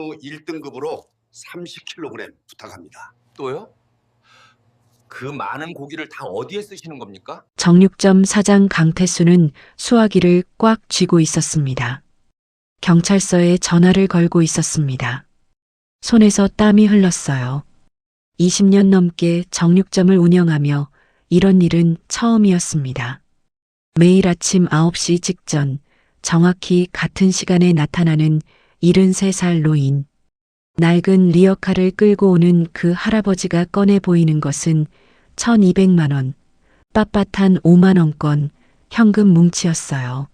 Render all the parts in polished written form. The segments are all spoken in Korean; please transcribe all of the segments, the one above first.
1등급으로 30kg 부탁합니다. 또요? 그 많은 고기를 다 어디에 쓰시는 겁니까? 정육점 사장 강태수는 수화기를 꽉 쥐고 있었습니다. 경찰서에 전화를 걸고 있었습니다. 손에서 땀이 흘렀어요. 20년 넘게 정육점을 운영하며 이런 일은 처음이었습니다. 매일 아침 9시 직전 정확히 같은 시간에 나타나는 73살 노인. 낡은 리어카를 끌고 오는 그 할아버지가 꺼내 보이는 것은 1200만 원, 빳빳한 5만 원권 현금 뭉치였어요.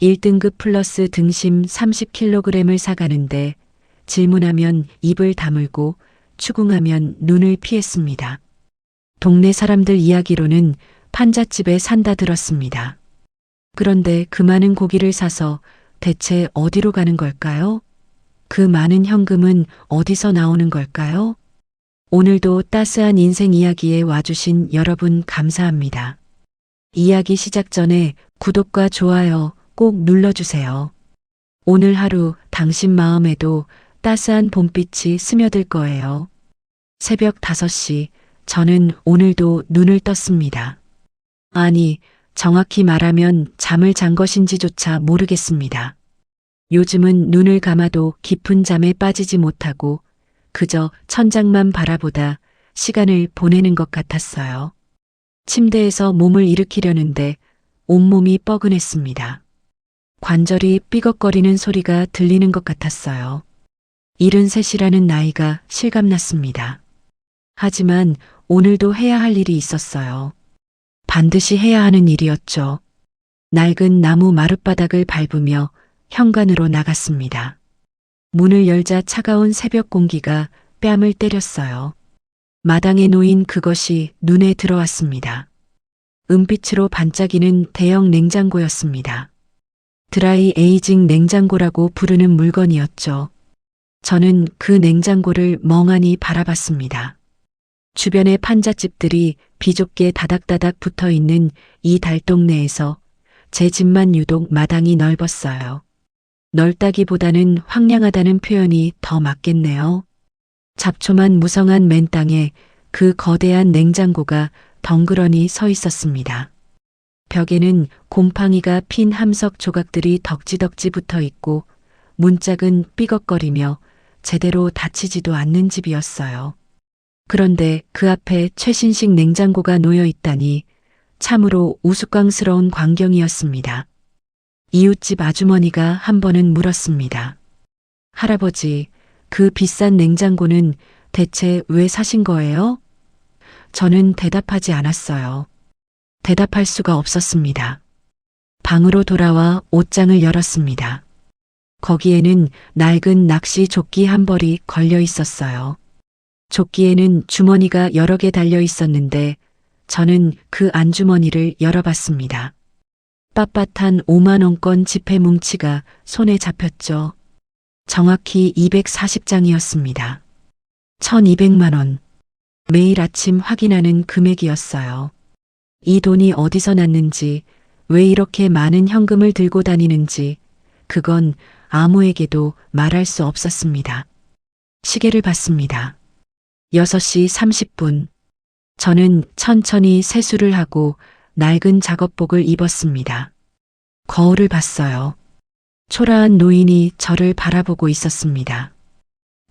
1등급 플러스 등심 30kg을 사가는데 질문하면 입을 다물고 추궁하면 눈을 피했습니다. 동네 사람들 이야기로는 판잣집에 산다 들었습니다. 그런데 그 많은 고기를 사서 대체 어디로 가는 걸까요? 그 많은 현금은 어디서 나오는 걸까요? 오늘도 따스한 인생 이야기에 와주신 여러분 감사합니다. 이야기 시작 전에 구독과 좋아요 꼭 눌러주세요. 오늘 하루 당신 마음에도 따스한 봄빛이 스며들 거예요. 새벽 5시 저는 오늘도 눈을 떴습니다. 아니, 정확히 말하면 잠을 잔 것인지조차 모르겠습니다. 요즘은 눈을 감아도 깊은 잠에 빠지지 못하고 그저 천장만 바라보다 시간을 보내는 것 같았어요. 침대에서 몸을 일으키려는데 온몸이 뻐근했습니다. 관절이 삐걱거리는 소리가 들리는 것 같았어요. 73이라는 나이가 실감났습니다. 하지만 오늘도 해야 할 일이 있었어요. 반드시 해야 하는 일이었죠. 낡은 나무 마룻바닥을 밟으며 현관으로 나갔습니다. 문을 열자 차가운 새벽 공기가 뺨을 때렸어요. 마당에 놓인 그것이 눈에 들어왔습니다. 은빛으로 반짝이는 대형 냉장고였습니다. 드라이 에이징 냉장고라고 부르는 물건이었죠. 저는 그 냉장고를 멍하니 바라봤습니다. 주변의 판잣집들이 비좁게 다닥다닥 붙어 있는 이 달동네에서 제 집만 유독 마당이 넓었어요. 넓다기보다는 황량하다는 표현이 더 맞겠네요. 잡초만 무성한 맨 땅에 그 거대한 냉장고가 덩그러니 서 있었습니다. 벽에는 곰팡이가 핀 함석 조각들이 덕지덕지 붙어 있고 문짝은 삐걱거리며 제대로 닫히지도 않는 집이었어요. 그런데 그 앞에 최신식 냉장고가 놓여 있다니 참으로 우스꽝스러운 광경이었습니다. 이웃집 아주머니가 한 번은 물었습니다. 할아버지, 그 비싼 냉장고는 대체 왜 사신 거예요? 저는 대답하지 않았어요. 대답할 수가 없었습니다. 방으로 돌아와 옷장을 열었습니다. 거기에는 낡은 낚시 조끼 한 벌이 걸려 있었어요. 조끼에는 주머니가 여러 개 달려 있었는데 저는 그 안주머니를 열어봤습니다. 빳빳한 5만 원권 지폐 뭉치가 손에 잡혔죠. 정확히 240장이었습니다. 1200만 원. 매일 아침 확인하는 금액이었어요. 이 돈이 어디서 났는지, 왜 이렇게 많은 현금을 들고 다니는지, 그건 아무에게도 말할 수 없었습니다. 시계를 봤습니다. 6시 30분. 저는 천천히 세수를 하고 낡은 작업복을 입었습니다. 거울을 봤어요. 초라한 노인이 저를 바라보고 있었습니다.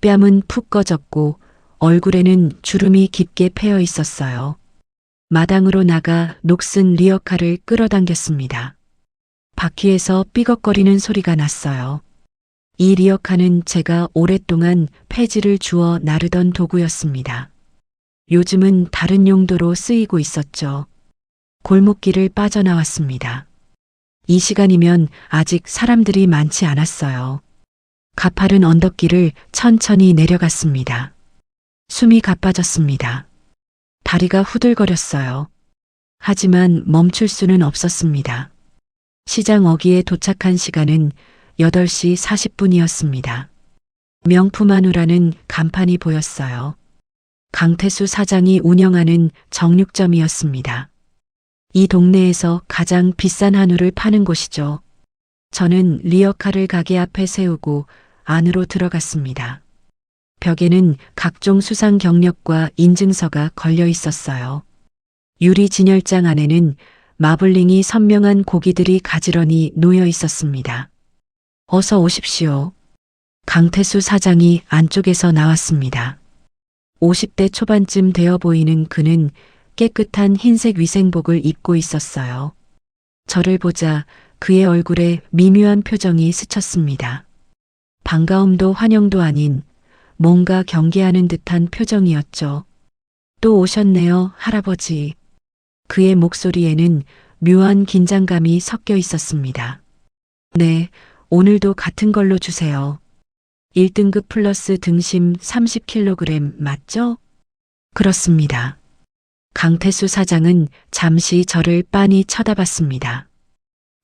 뺨은 푹 꺼졌고 얼굴에는 주름이 깊게 패여 있었어요. 마당으로 나가 녹슨 리어카를 끌어당겼습니다. 바퀴에서 삐걱거리는 소리가 났어요. 이 리어카는 제가 오랫동안 폐지를 주워 나르던 도구였습니다. 요즘은 다른 용도로 쓰이고 있었죠. 골목길을 빠져나왔습니다. 이 시간이면 아직 사람들이 많지 않았어요. 가파른 언덕길을 천천히 내려갔습니다. 숨이 가빠졌습니다. 다리가 후들거렸어요. 하지만 멈출 수는 없었습니다. 시장 어귀에 도착한 시간은 8시 40분이었습니다. 명품 한우라는 간판이 보였어요. 강태수 사장이 운영하는 정육점이었습니다. 이 동네에서 가장 비싼 한우를 파는 곳이죠. 저는 리어카를 가게 앞에 세우고 안으로 들어갔습니다. 벽에는 각종 수상 경력과 인증서가 걸려 있었어요. 유리 진열장 안에는 마블링이 선명한 고기들이 가지런히 놓여 있었습니다. 어서 오십시오. 강태수 사장이 안쪽에서 나왔습니다. 50대 초반쯤 되어 보이는 그는 깨끗한 흰색 위생복을 입고 있었어요. 저를 보자 그의 얼굴에 미묘한 표정이 스쳤습니다. 반가움도 환영도 아닌 뭔가 경계하는 듯한 표정이었죠. 또 오셨네요, 할아버지. 그의 목소리에는 묘한 긴장감이 섞여 있었습니다. 네, 오늘도 같은 걸로 주세요. 1등급 플러스 등심 30kg 맞죠? 그렇습니다. 강태수 사장은 잠시 저를 빤히 쳐다봤습니다.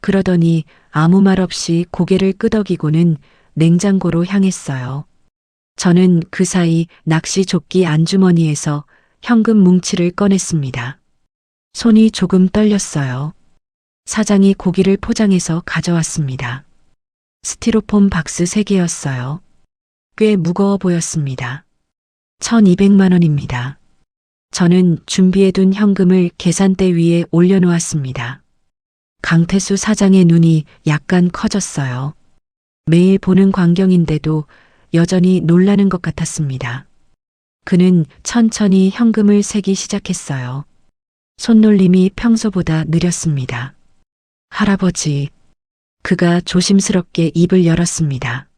그러더니 아무 말 없이 고개를 끄덕이고는 냉장고로 향했어요. 저는 그 사이 낚시 조끼 안주머니에서 현금 뭉치를 꺼냈습니다. 손이 조금 떨렸어요. 사장이 고기를 포장해서 가져왔습니다. 스티로폼 박스 3개였어요. 꽤 무거워 보였습니다. 1200만 원입니다. 저는 준비해둔 현금을 계산대 위에 올려놓았습니다. 강태수 사장의 눈이 약간 커졌어요. 매일 보는 광경인데도 여전히 놀라는 것 같았습니다. 그는 천천히 현금을 세기 시작했어요. 손놀림이 평소보다 느렸습니다. 할아버지, 그가 조심스럽게 입을 열었습니다.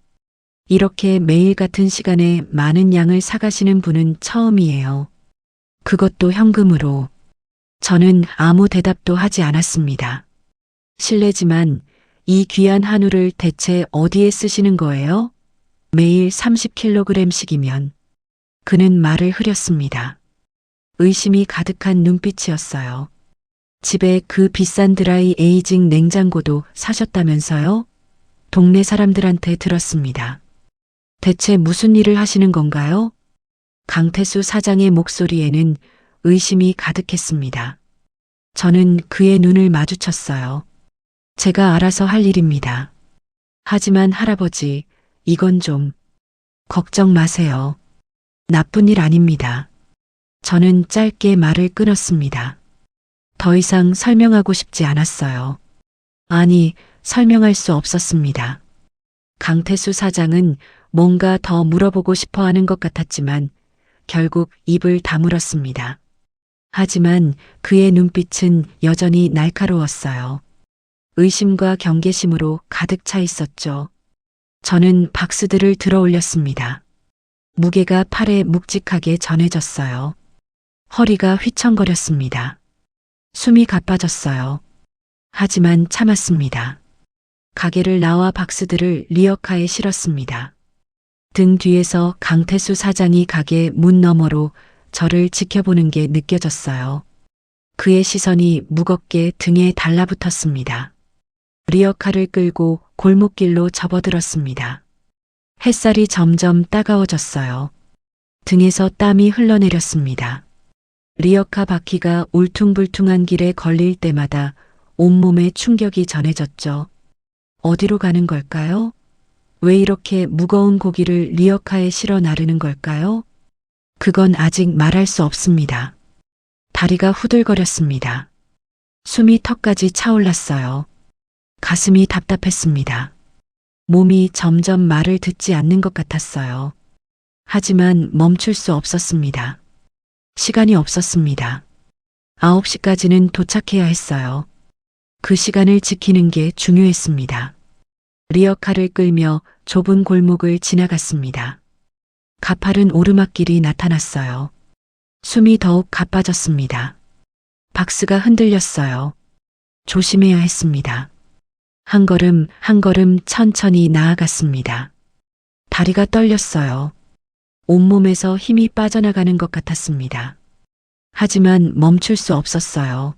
이렇게 매일 같은 시간에 많은 양을 사가시는 분은 처음이에요. 그것도 현금으로. 저는 아무 대답도 하지 않았습니다. 실례지만 이 귀한 한우를 대체 어디에 쓰시는 거예요? 매일 30kg씩이면. 그는 말을 흐렸습니다. 의심이 가득한 눈빛이었어요. 집에 그 비싼 드라이 에이징 냉장고도 사셨다면서요? 동네 사람들한테 들었습니다. 대체 무슨 일을 하시는 건가요? 강태수 사장의 목소리에는 의심이 가득했습니다. 저는 그의 눈을 마주쳤어요. 제가 알아서 할 일입니다. 하지만 할아버지, 이건 좀 걱정 마세요. 나쁜 일 아닙니다. 저는 짧게 말을 끊었습니다. 더 이상 설명하고 싶지 않았어요. 아니, 설명할 수 없었습니다. 강태수 사장은 뭔가 더 물어보고 싶어 하는 것 같았지만 결국 입을 다물었습니다. 하지만 그의 눈빛은 여전히 날카로웠어요. 의심과 경계심으로 가득 차 있었죠. 저는 박스들을 들어 올렸습니다. 무게가 팔에 묵직하게 전해졌어요. 허리가 휘청거렸습니다. 숨이 가빠졌어요. 하지만 참았습니다. 가게를 나와 박스들을 리어카에 실었습니다. 등 뒤에서 강태수 사장이 가게 문 너머로 저를 지켜보는 게 느껴졌어요. 그의 시선이 무겁게 등에 달라붙었습니다. 리어카를 끌고 골목길로 접어들었습니다. 햇살이 점점 따가워졌어요. 등에서 땀이 흘러내렸습니다. 리어카 바퀴가 울퉁불퉁한 길에 걸릴 때마다 온몸에 충격이 전해졌죠. 어디로 가는 걸까요? 왜 이렇게 무거운 고기를 리어카에 실어 나르는 걸까요? 그건 아직 말할 수 없습니다. 다리가 후들거렸습니다. 숨이 턱까지 차올랐어요. 가슴이 답답했습니다. 몸이 점점 말을 듣지 않는 것 같았어요. 하지만 멈출 수 없었습니다. 시간이 없었습니다. 9시까지는 도착해야 했어요. 그 시간을 지키는 게 중요했습니다. 리어카를 끌며 좁은 골목을 지나갔습니다. 가파른 오르막길이 나타났어요. 숨이 더욱 가빠졌습니다. 박스가 흔들렸어요. 조심해야 했습니다. 한 걸음 한 걸음 천천히 나아갔습니다. 다리가 떨렸어요. 온몸에서 힘이 빠져나가는 것 같았습니다. 하지만 멈출 수 없었어요.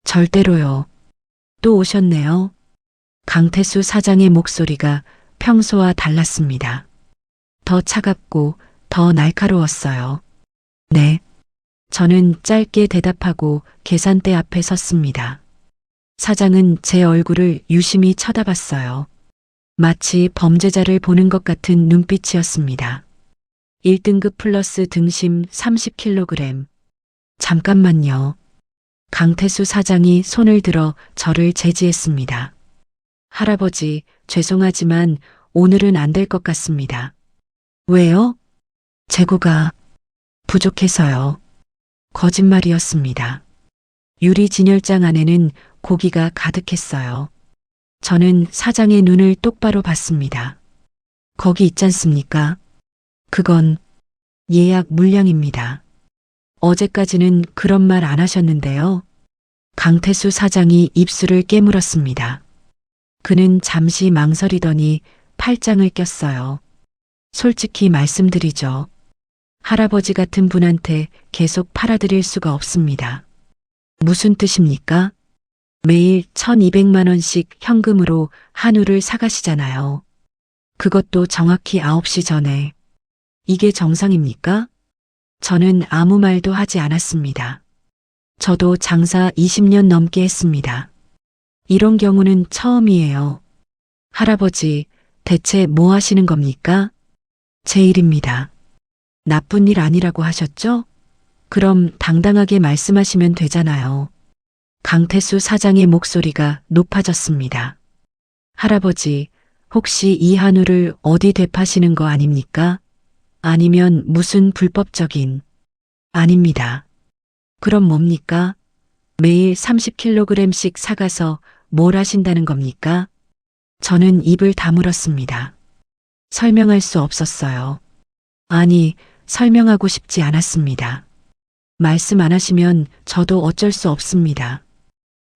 절대로요. 또 오셨네요. 강태수 사장의 목소리가 평소와 달랐습니다. 더 차갑고 더 날카로웠어요. 네. 저는 짧게 대답하고 계산대 앞에 섰습니다. 사장은 제 얼굴을 유심히 쳐다봤어요. 마치 범죄자를 보는 것 같은 눈빛이었습니다. 1등급 플러스 등심 30kg. 잠깐만요. 강태수 사장이 손을 들어 저를 제지했습니다. 할아버지, 죄송하지만 오늘은 안 될 것 같습니다. 왜요? 재고가 부족해서요. 거짓말이었습니다. 유리 진열장 안에는 고기가 가득했어요. 저는 사장의 눈을 똑바로 봤습니다. 거기 있지 않습니까? 그건 예약 물량입니다. 어제까지는 그런 말 안 하셨는데요. 강태수 사장이 입술을 깨물었습니다. 그는 잠시 망설이더니 팔짱을 꼈어요. 솔직히 말씀드리죠. 할아버지 같은 분한테 계속 팔아드릴 수가 없습니다. 무슨 뜻입니까? 매일 1200만 원씩 현금으로 한우를 사가시잖아요. 그것도 정확히 9시 전에. 이게 정상입니까? 저는 아무 말도 하지 않았습니다. 저도 장사 20년 넘게 했습니다. 이런 경우는 처음이에요. 할아버지, 대체 뭐 하시는 겁니까? 제 일입니다. 나쁜 일 아니라고 하셨죠? 그럼 당당하게 말씀하시면 되잖아요. 강태수 사장의 목소리가 높아졌습니다. 할아버지, 혹시 이 한우를 어디 되파시는 거 아닙니까? 아니면 무슨 불법적인... 아닙니다. 그럼 뭡니까? 매일 30kg씩 사가서 뭘 하신다는 겁니까? 저는 입을 다물었습니다. 설명할 수 없었어요. 아니, 설명하고 싶지 않았습니다. 말씀 안 하시면 저도 어쩔 수 없습니다.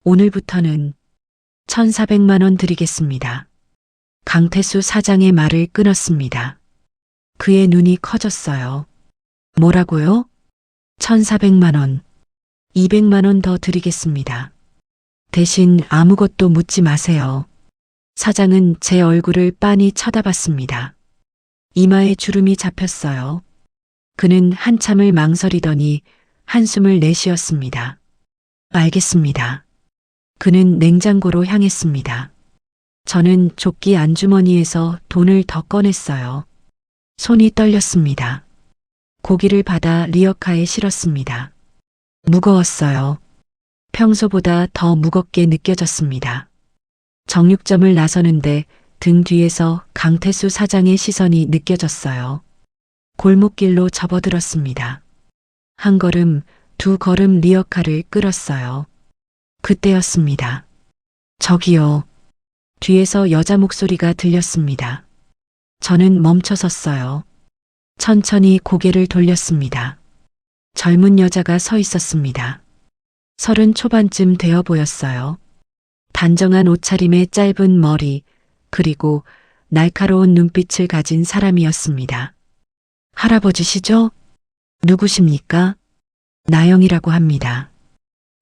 오늘부터는 1,400만 원 드리겠습니다. 강태수 사장의 말을 끊었습니다. 그의 눈이 커졌어요. 뭐라고요? 1,400만 원. 200만 원 더 드리겠습니다. 대신 아무것도 묻지 마세요. 사장은 제 얼굴을 빤히 쳐다봤습니다. 이마에 주름이 잡혔어요. 그는 한참을 망설이더니 한숨을 내쉬었습니다. 알겠습니다. 그는 냉장고로 향했습니다. 저는 조끼 안주머니에서 돈을 더 꺼냈어요. 손이 떨렸습니다. 고기를 받아 리어카에 실었습니다. 무거웠어요. 평소보다 더 무겁게 느껴졌습니다. 정육점을 나서는데 등 뒤에서 강태수 사장의 시선이 느껴졌어요. 골목길로 접어들었습니다. 한 걸음, 두 걸음 리어카를 끌었어요. 그때였습니다. 저기요. 뒤에서 여자 목소리가 들렸습니다. 저는 멈춰섰어요. 천천히 고개를 돌렸습니다. 젊은 여자가 서 있었습니다. 30 초반쯤 되어 보였어요. 단정한 옷차림에 짧은 머리, 그리고 날카로운 눈빛을 가진 사람이었습니다. 할아버지시죠? 누구십니까? 나영이라고 합니다.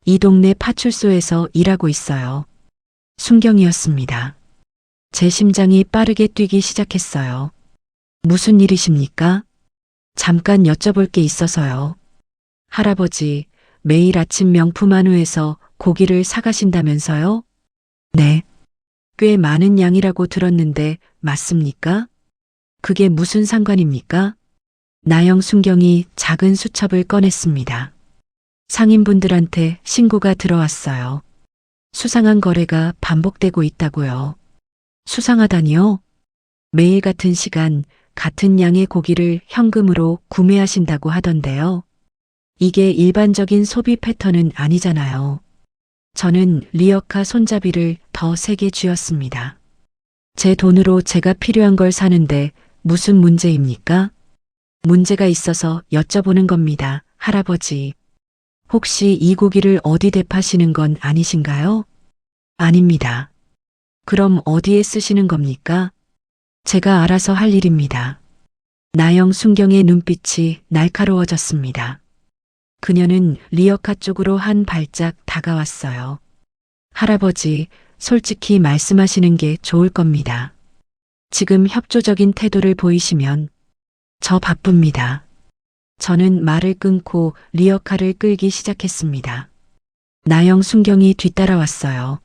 이 동네 파출소에서 일하고 있어요. 순경이었습니다. 제 심장이 빠르게 뛰기 시작했어요. 무슨 일이십니까? 잠깐 여쭤볼 게 있어서요. 할아버지, 매일 아침 명품 한우에서 고기를 사가신다면서요? 네. 꽤 많은 양이라고 들었는데 맞습니까? 그게 무슨 상관입니까? 나영 순경이 작은 수첩을 꺼냈습니다. 상인분들한테 신고가 들어왔어요. 수상한 거래가 반복되고 있다고요. 수상하다니요? 매일 같은 시간, 같은 양의 고기를 현금으로 구매하신다고 하던데요. 이게 일반적인 소비 패턴은 아니잖아요. 저는 리어카 손잡이를 더 세게 쥐었습니다. 제 돈으로 제가 필요한 걸 사는데 무슨 문제입니까? 문제가 있어서 여쭤보는 겁니다, 할아버지. 혹시 이 고기를 어디 대파시는 건 아니신가요? 아닙니다. 그럼 어디에 쓰시는 겁니까? 제가 알아서 할 일입니다. 나영 순경의 눈빛이 날카로워졌습니다. 그녀는 리어카 쪽으로 한 발짝 다가왔어요. 할아버지, 솔직히 말씀하시는 게 좋을 겁니다. 지금 협조적인 태도를 보이시면 저 바쁩니다. 저는 말을 끊고 리어카를 끌기 시작했습니다. 나영 순경이 뒤따라왔어요.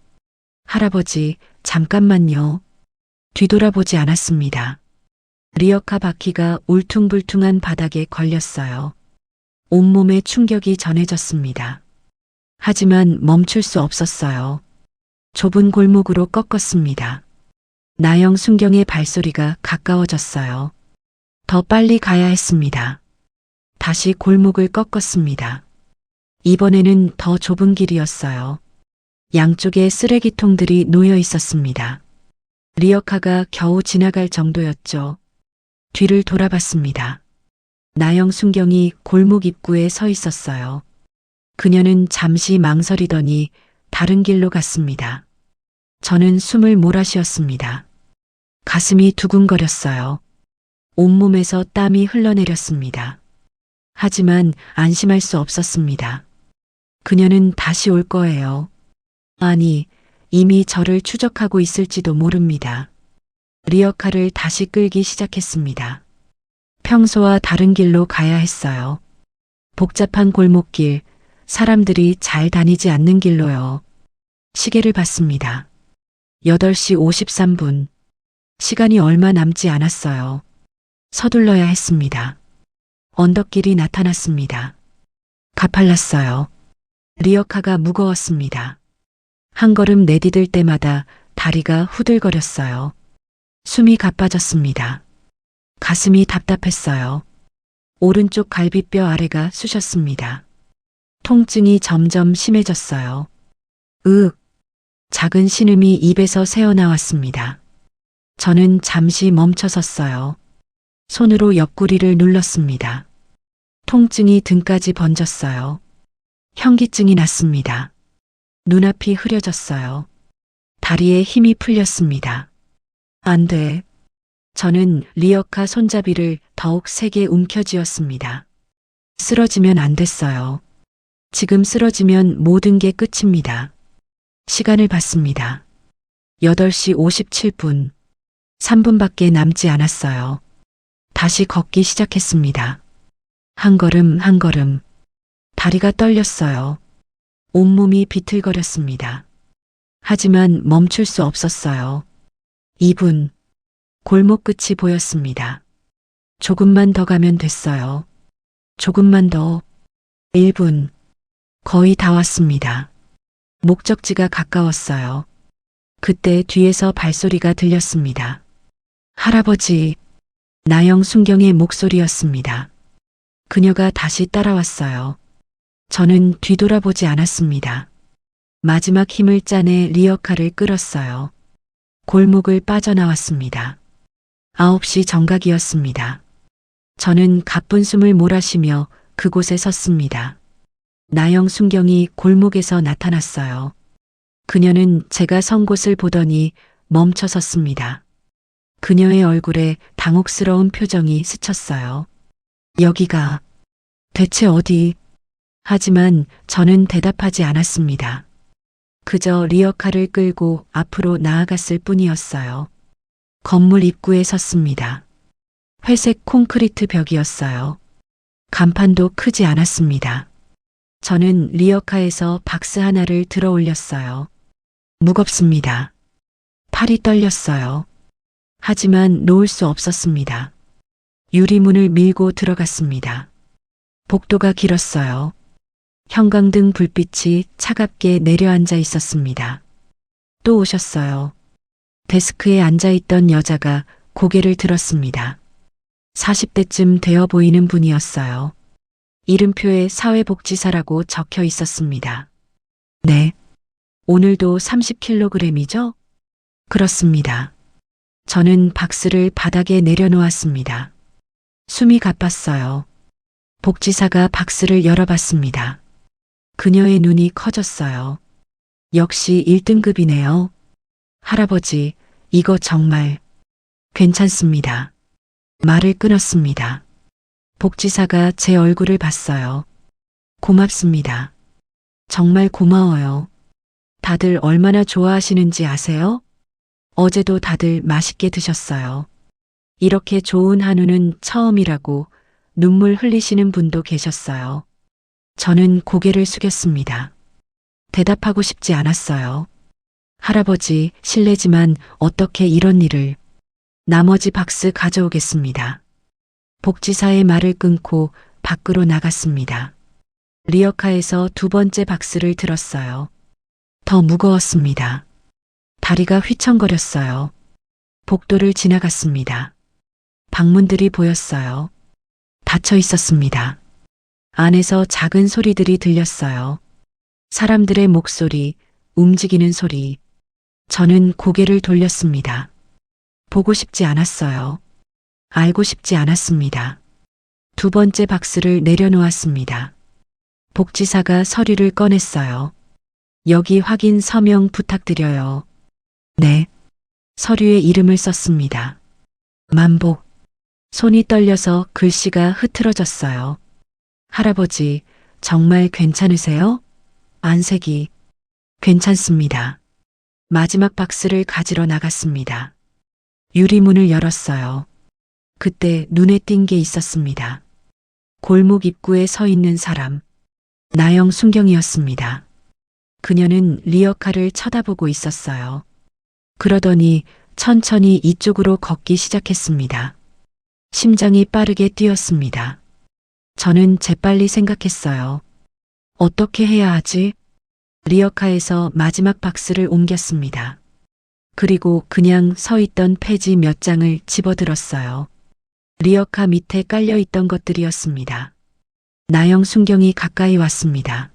할아버지, 잠깐만요. 뒤돌아보지 않았습니다. 리어카 바퀴가 울퉁불퉁한 바닥에 걸렸어요. 온몸에 충격이 전해졌습니다. 하지만 멈출 수 없었어요. 좁은 골목으로 꺾었습니다. 나영 순경의 발소리가 가까워졌어요. 더 빨리 가야 했습니다. 다시 골목을 꺾었습니다. 이번에는 더 좁은 길이었어요. 양쪽에 쓰레기통들이 놓여 있었습니다. 리어카가 겨우 지나갈 정도였죠. 뒤를 돌아봤습니다. 나영 순경이 골목 입구에 서 있었어요. 그녀는 잠시 망설이더니 다른 길로 갔습니다. 저는 숨을 몰아쉬었습니다. 가슴이 두근거렸어요. 온몸에서 땀이 흘러내렸습니다. 하지만 안심할 수 없었습니다. 그녀는 다시 올 거예요. 아니, 이미 저를 추적하고 있을지도 모릅니다. 리어카를 다시 끌기 시작했습니다. 평소와 다른 길로 가야 했어요. 복잡한 골목길, 사람들이 잘 다니지 않는 길로요. 시계를 봤습니다. 8시 53분. 시간이 얼마 남지 않았어요. 서둘러야 했습니다. 언덕길이 나타났습니다. 가팔랐어요. 리어카가 무거웠습니다. 한 걸음 내디딜 때마다 다리가 후들거렸어요. 숨이 가빠졌습니다. 가슴이 답답했어요. 오른쪽 갈비뼈 아래가 쑤셨습니다. 통증이 점점 심해졌어요. 작은 신음이 입에서 새어나왔습니다. 저는 잠시 멈춰섰어요. 손으로 옆구리를 눌렀습니다. 통증이 등까지 번졌어요. 현기증이 났습니다. 눈앞이 흐려졌어요. 다리에 힘이 풀렸습니다. 안 돼. 저는 리어카 손잡이를 더욱 세게 움켜쥐었습니다. 쓰러지면 안 됐어요. 지금 쓰러지면 모든 게 끝입니다. 시간을 봤습니다. 8시 57분. 3분밖에 남지 않았어요. 다시 걷기 시작했습니다. 한 걸음 한 걸음. 다리가 떨렸어요. 온몸이 비틀거렸습니다. 하지만 멈출 수 없었어요. 2분. 골목 끝이 보였습니다. 조금만 더 가면 됐어요. 조금만 더. 1분. 거의 다 왔습니다. 목적지가 가까웠어요. 그때 뒤에서 발소리가 들렸습니다. 할아버지. 나영 순경의 목소리였습니다. 그녀가 다시 따라왔어요. 저는 뒤돌아보지 않았습니다. 마지막 힘을 짜내 리어카를 끌었어요. 골목을 빠져나왔습니다. 9시 정각이었습니다. 저는 가쁜 숨을 몰아쉬며 그곳에 섰습니다. 나영 순경이 골목에서 나타났어요. 그녀는 제가 선 곳을 보더니 멈춰 섰습니다. 그녀의 얼굴에 당혹스러운 표정이 스쳤어요. 여기가 대체 어디? 하지만 저는 대답하지 않았습니다. 그저 리어카를 끌고 앞으로 나아갔을 뿐이었어요. 건물 입구에 섰습니다. 회색 콘크리트 벽이었어요. 간판도 크지 않았습니다. 저는 리어카에서 박스 하나를 들어 올렸어요. 무겁습니다. 팔이 떨렸어요. 하지만 놓을 수 없었습니다. 유리문을 밀고 들어갔습니다. 복도가 길었어요. 형광등 불빛이 차갑게 내려앉아 있었습니다. 또 오셨어요. 데스크에 앉아있던 여자가 고개를 들었습니다. 40대쯤 되어 보이는 분이었어요. 이름표에 사회복지사라고 적혀 있었습니다. 네. 오늘도 30kg이죠? 그렇습니다. 저는 박스를 바닥에 내려놓았습니다. 숨이 가빴어요. 복지사가 박스를 열어봤습니다. 그녀의 눈이 커졌어요. 역시 1등급이네요. 할아버지, 이거 정말 괜찮습니다. 말을 끊었습니다. 복지사가 제 얼굴을 봤어요. 고맙습니다. 정말 고마워요. 다들 얼마나 좋아하시는지 아세요? 어제도 다들 맛있게 드셨어요. 이렇게 좋은 한우는 처음이라고 눈물 흘리시는 분도 계셨어요. 저는 고개를 숙였습니다. 대답하고 싶지 않았어요. 할아버지, 실례지만 어떻게 이런 일을... 나머지 박스 가져오겠습니다. 복지사의 말을 끊고 밖으로 나갔습니다. 리어카에서 두 번째 박스를 들었어요. 더 무거웠습니다. 다리가 휘청거렸어요. 복도를 지나갔습니다. 방문들이 보였어요. 닫혀 있었습니다. 안에서 작은 소리들이 들렸어요. 사람들의 목소리, 움직이는 소리. 저는 고개를 돌렸습니다. 보고 싶지 않았어요. 알고 싶지 않았습니다. 두 번째 박스를 내려놓았습니다. 복지사가 서류를 꺼냈어요. 여기 확인 서명 부탁드려요. 네. 서류에 이름을 썼습니다. 만복. 손이 떨려서 글씨가 흐트러졌어요. 할아버지, 정말 괜찮으세요? 안색이. 괜찮습니다. 마지막 박스를 가지러 나갔습니다. 유리문을 열었어요. 그때 눈에 띈 게 있었습니다. 골목 입구에 서 있는 사람. 나영 순경이었습니다. 그녀는 리어카를 쳐다보고 있었어요. 그러더니 천천히 이쪽으로 걷기 시작했습니다. 심장이 빠르게 뛰었습니다. 저는 재빨리 생각했어요. 어떻게 해야 하지? 리어카에서 마지막 박스를 옮겼습니다. 그리고 그냥 서 있던 폐지 몇 장을 집어들었어요. 리어카 밑에 깔려있던 것들이었습니다. 나영 순경이 가까이 왔습니다.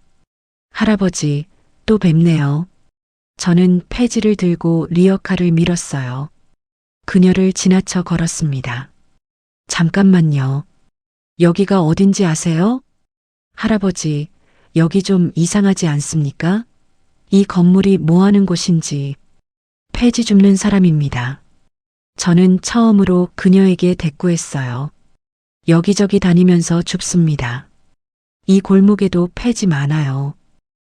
할아버지, 또 뵙네요. 저는 폐지를 들고 리어카를 밀었어요. 그녀를 지나쳐 걸었습니다. 잠깐만요. 여기가 어딘지 아세요? 할아버지, 여기 좀 이상하지 않습니까? 이 건물이 뭐 하는 곳인지. 폐지 줍는 사람입니다. 저는 처음으로 그녀에게 대꾸했어요. 여기저기 다니면서 줍습니다. 이 골목에도 폐지 많아요.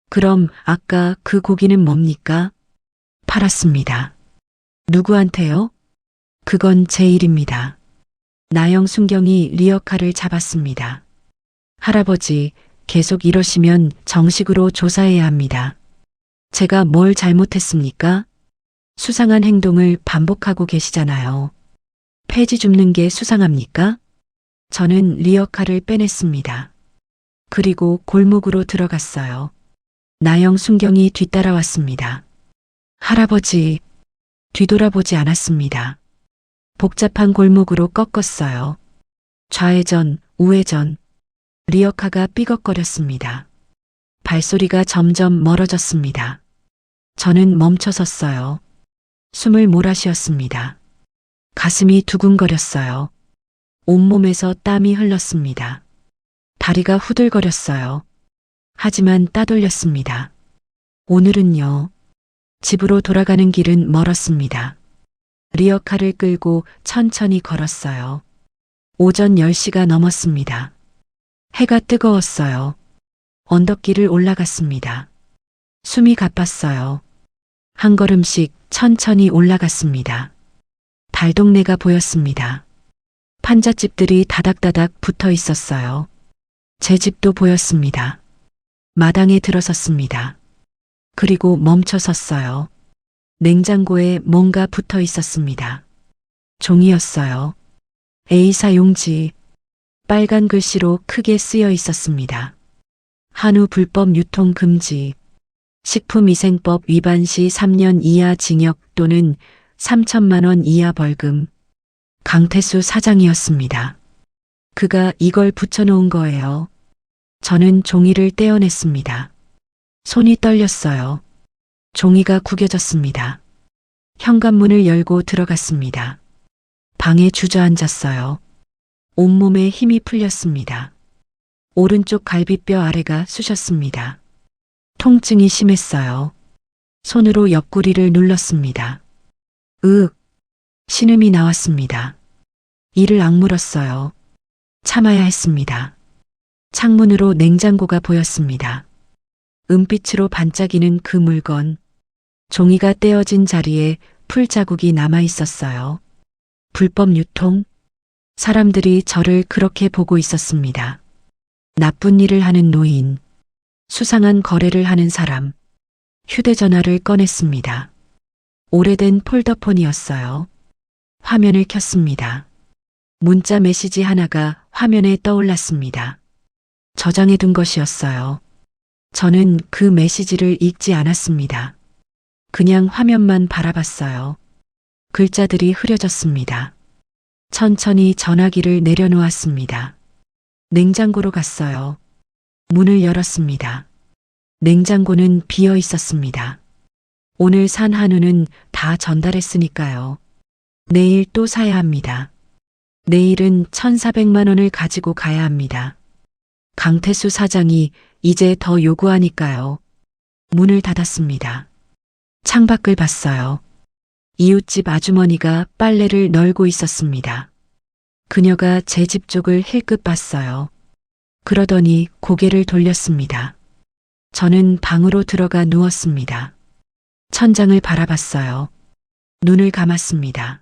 그럼 아까 그 고기는 뭡니까? 팔았습니다. 누구한테요? 그건 제 일입니다. 나영 순경이 리어카를 잡았습니다. 할아버지, 계속 이러시면 정식으로 조사해야 합니다. 제가 뭘 잘못했습니까? 수상한 행동을 반복하고 계시잖아요. 폐지 줍는 게 수상합니까? 저는 리어카를 빼냈습니다. 그리고 골목으로 들어갔어요. 나영 순경이 뒤따라왔습니다. 할아버지, 뒤돌아보지 않았습니다. 복잡한 골목으로 꺾었어요. 좌회전, 우회전. 리어카가 삐걱거렸습니다. 발소리가 점점 멀어졌습니다. 저는 멈춰섰어요. 숨을 몰아쉬었습니다. 가슴이 두근거렸어요. 온몸에서 땀이 흘렀습니다. 다리가 후들거렸어요. 하지만 따돌렸습니다. 오늘은요. 집으로 돌아가는 길은 멀었습니다. 리어카를 끌고 천천히 걸었어요. 오전 10시가 넘었습니다. 해가 뜨거웠어요. 언덕길을 올라갔습니다. 숨이 가빴어요. 한 걸음씩 천천히 올라갔습니다. 달동네가 보였습니다. 판잣집들이 다닥다닥 붙어 있었어요. 제 집도 보였습니다. 마당에 들어섰습니다. 그리고 멈춰 섰어요. 냉장고에 뭔가 붙어 있었습니다. 종이였어요. A사 용지. 빨간 글씨로 크게 쓰여 있었습니다. 한우 불법 유통 금지. 식품위생법 위반 시 3년 이하 징역 또는 3천만 원 이하 벌금. 강태수 사장이었습니다. 그가 이걸 붙여놓은 거예요. 저는 종이를 떼어냈습니다. 손이 떨렸어요. 종이가 구겨졌습니다. 현관문을 열고 들어갔습니다. 방에 주저앉았어요. 온몸에 힘이 풀렸습니다. 오른쪽 갈비뼈 아래가 쑤셨습니다. 통증이 심했어요. 손으로 옆구리를 눌렀습니다. 신음이 나왔습니다. 이를 악물었어요. 참아야 했습니다. 창문으로 냉장고가 보였습니다. 은빛으로 반짝이는 그 물건. 종이가 떼어진 자리에 풀 자국이 남아 있었어요. 불법 유통? 사람들이 저를 그렇게 보고 있었습니다. 나쁜 일을 하는 노인. 수상한 거래를 하는 사람. 휴대전화를 꺼냈습니다. 오래된 폴더폰이었어요. 화면을 켰습니다. 문자 메시지 하나가 화면에 떠올랐습니다. 저장해둔 것이었어요. 저는 그 메시지를 읽지 않았습니다. 그냥 화면만 바라봤어요. 글자들이 흐려졌습니다. 천천히 전화기를 내려놓았습니다. 냉장고로 갔어요. 문을 열었습니다. 냉장고는 비어 있었습니다. 오늘 산 한우는 다 전달했으니까요. 내일 또 사야 합니다. 내일은 1,400만 원을 가지고 가야 합니다. 강태수 사장이 이제 더 요구하니까요. 문을 닫았습니다. 창밖을 봤어요. 이웃집 아주머니가 빨래를 널고 있었습니다. 그녀가 제 집 쪽을 힐끗 봤어요. 그러더니 고개를 돌렸습니다. 저는 방으로 들어가 누웠습니다. 천장을 바라봤어요. 눈을 감았습니다.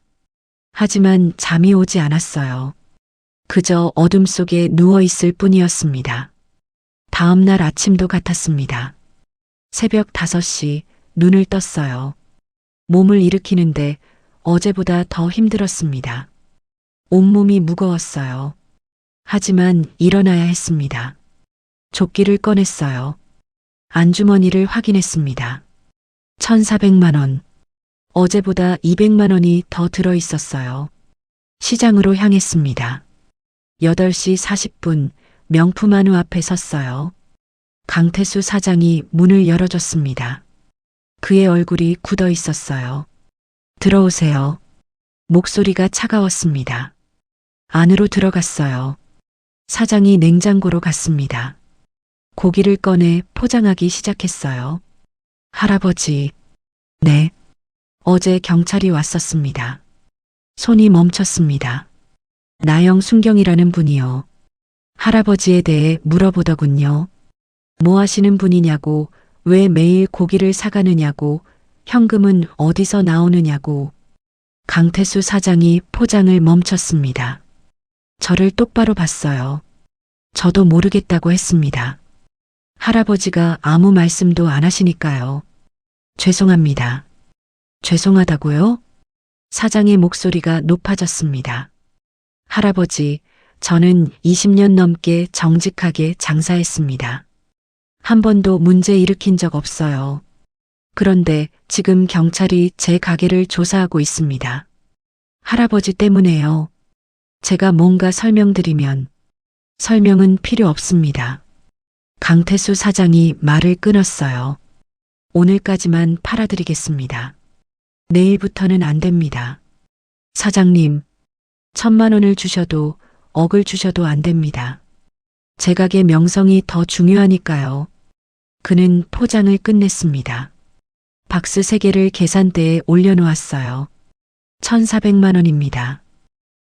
하지만 잠이 오지 않았어요. 그저 어둠 속에 누워 있을 뿐이었습니다. 다음 날 아침도 같았습니다. 새벽 5시 눈을 떴어요. 몸을 일으키는데 어제보다 더 힘들었습니다. 온몸이 무거웠어요. 하지만 일어나야 했습니다. 조끼를 꺼냈어요. 안주머니를 확인했습니다. 1,400만 원. 어제보다 200만 원이 더 들어 있었어요. 시장으로 향했습니다. 8시 40분 명품 한우 앞에 섰어요. 강태수 사장이 문을 열어줬습니다. 그의 얼굴이 굳어 있었어요. 들어오세요. 목소리가 차가웠습니다. 안으로 들어갔어요. 사장이 냉장고로 갔습니다. 고기를 꺼내 포장하기 시작했어요. 할아버지, 네. 어제 경찰이 왔었습니다. 손이 멈췄습니다. 나영 순경이라는 분이요. 할아버지에 대해 물어보더군요. 뭐 하시는 분이냐고, 왜 매일 고기를 사가느냐고, 현금은 어디서 나오느냐고. 강태수 사장이 포장을 멈췄습니다. 저를 똑바로 봤어요. 저도 모르겠다고 했습니다. 할아버지가 아무 말씀도 안 하시니까요. 죄송합니다. 죄송하다고요? 사장의 목소리가 높아졌습니다. 할아버지, 저는 20년 넘게 정직하게 장사했습니다. 한 번도 문제 일으킨 적 없어요. 그런데 지금 경찰이 제 가게를 조사하고 있습니다. 할아버지 때문에요. 제가 뭔가 설명드리면 설명은 필요 없습니다. 강태수 사장이 말을 끊었어요. 오늘까지만 팔아드리겠습니다. 내일부터는 안 됩니다. 사장님, 1,000만 원을 주셔도 억을 주셔도 안 됩니다. 제 가게 명성이 더 중요하니까요. 그는 포장을 끝냈습니다. 박스 3개를 계산대에 올려놓았어요. 1,400만 원입니다.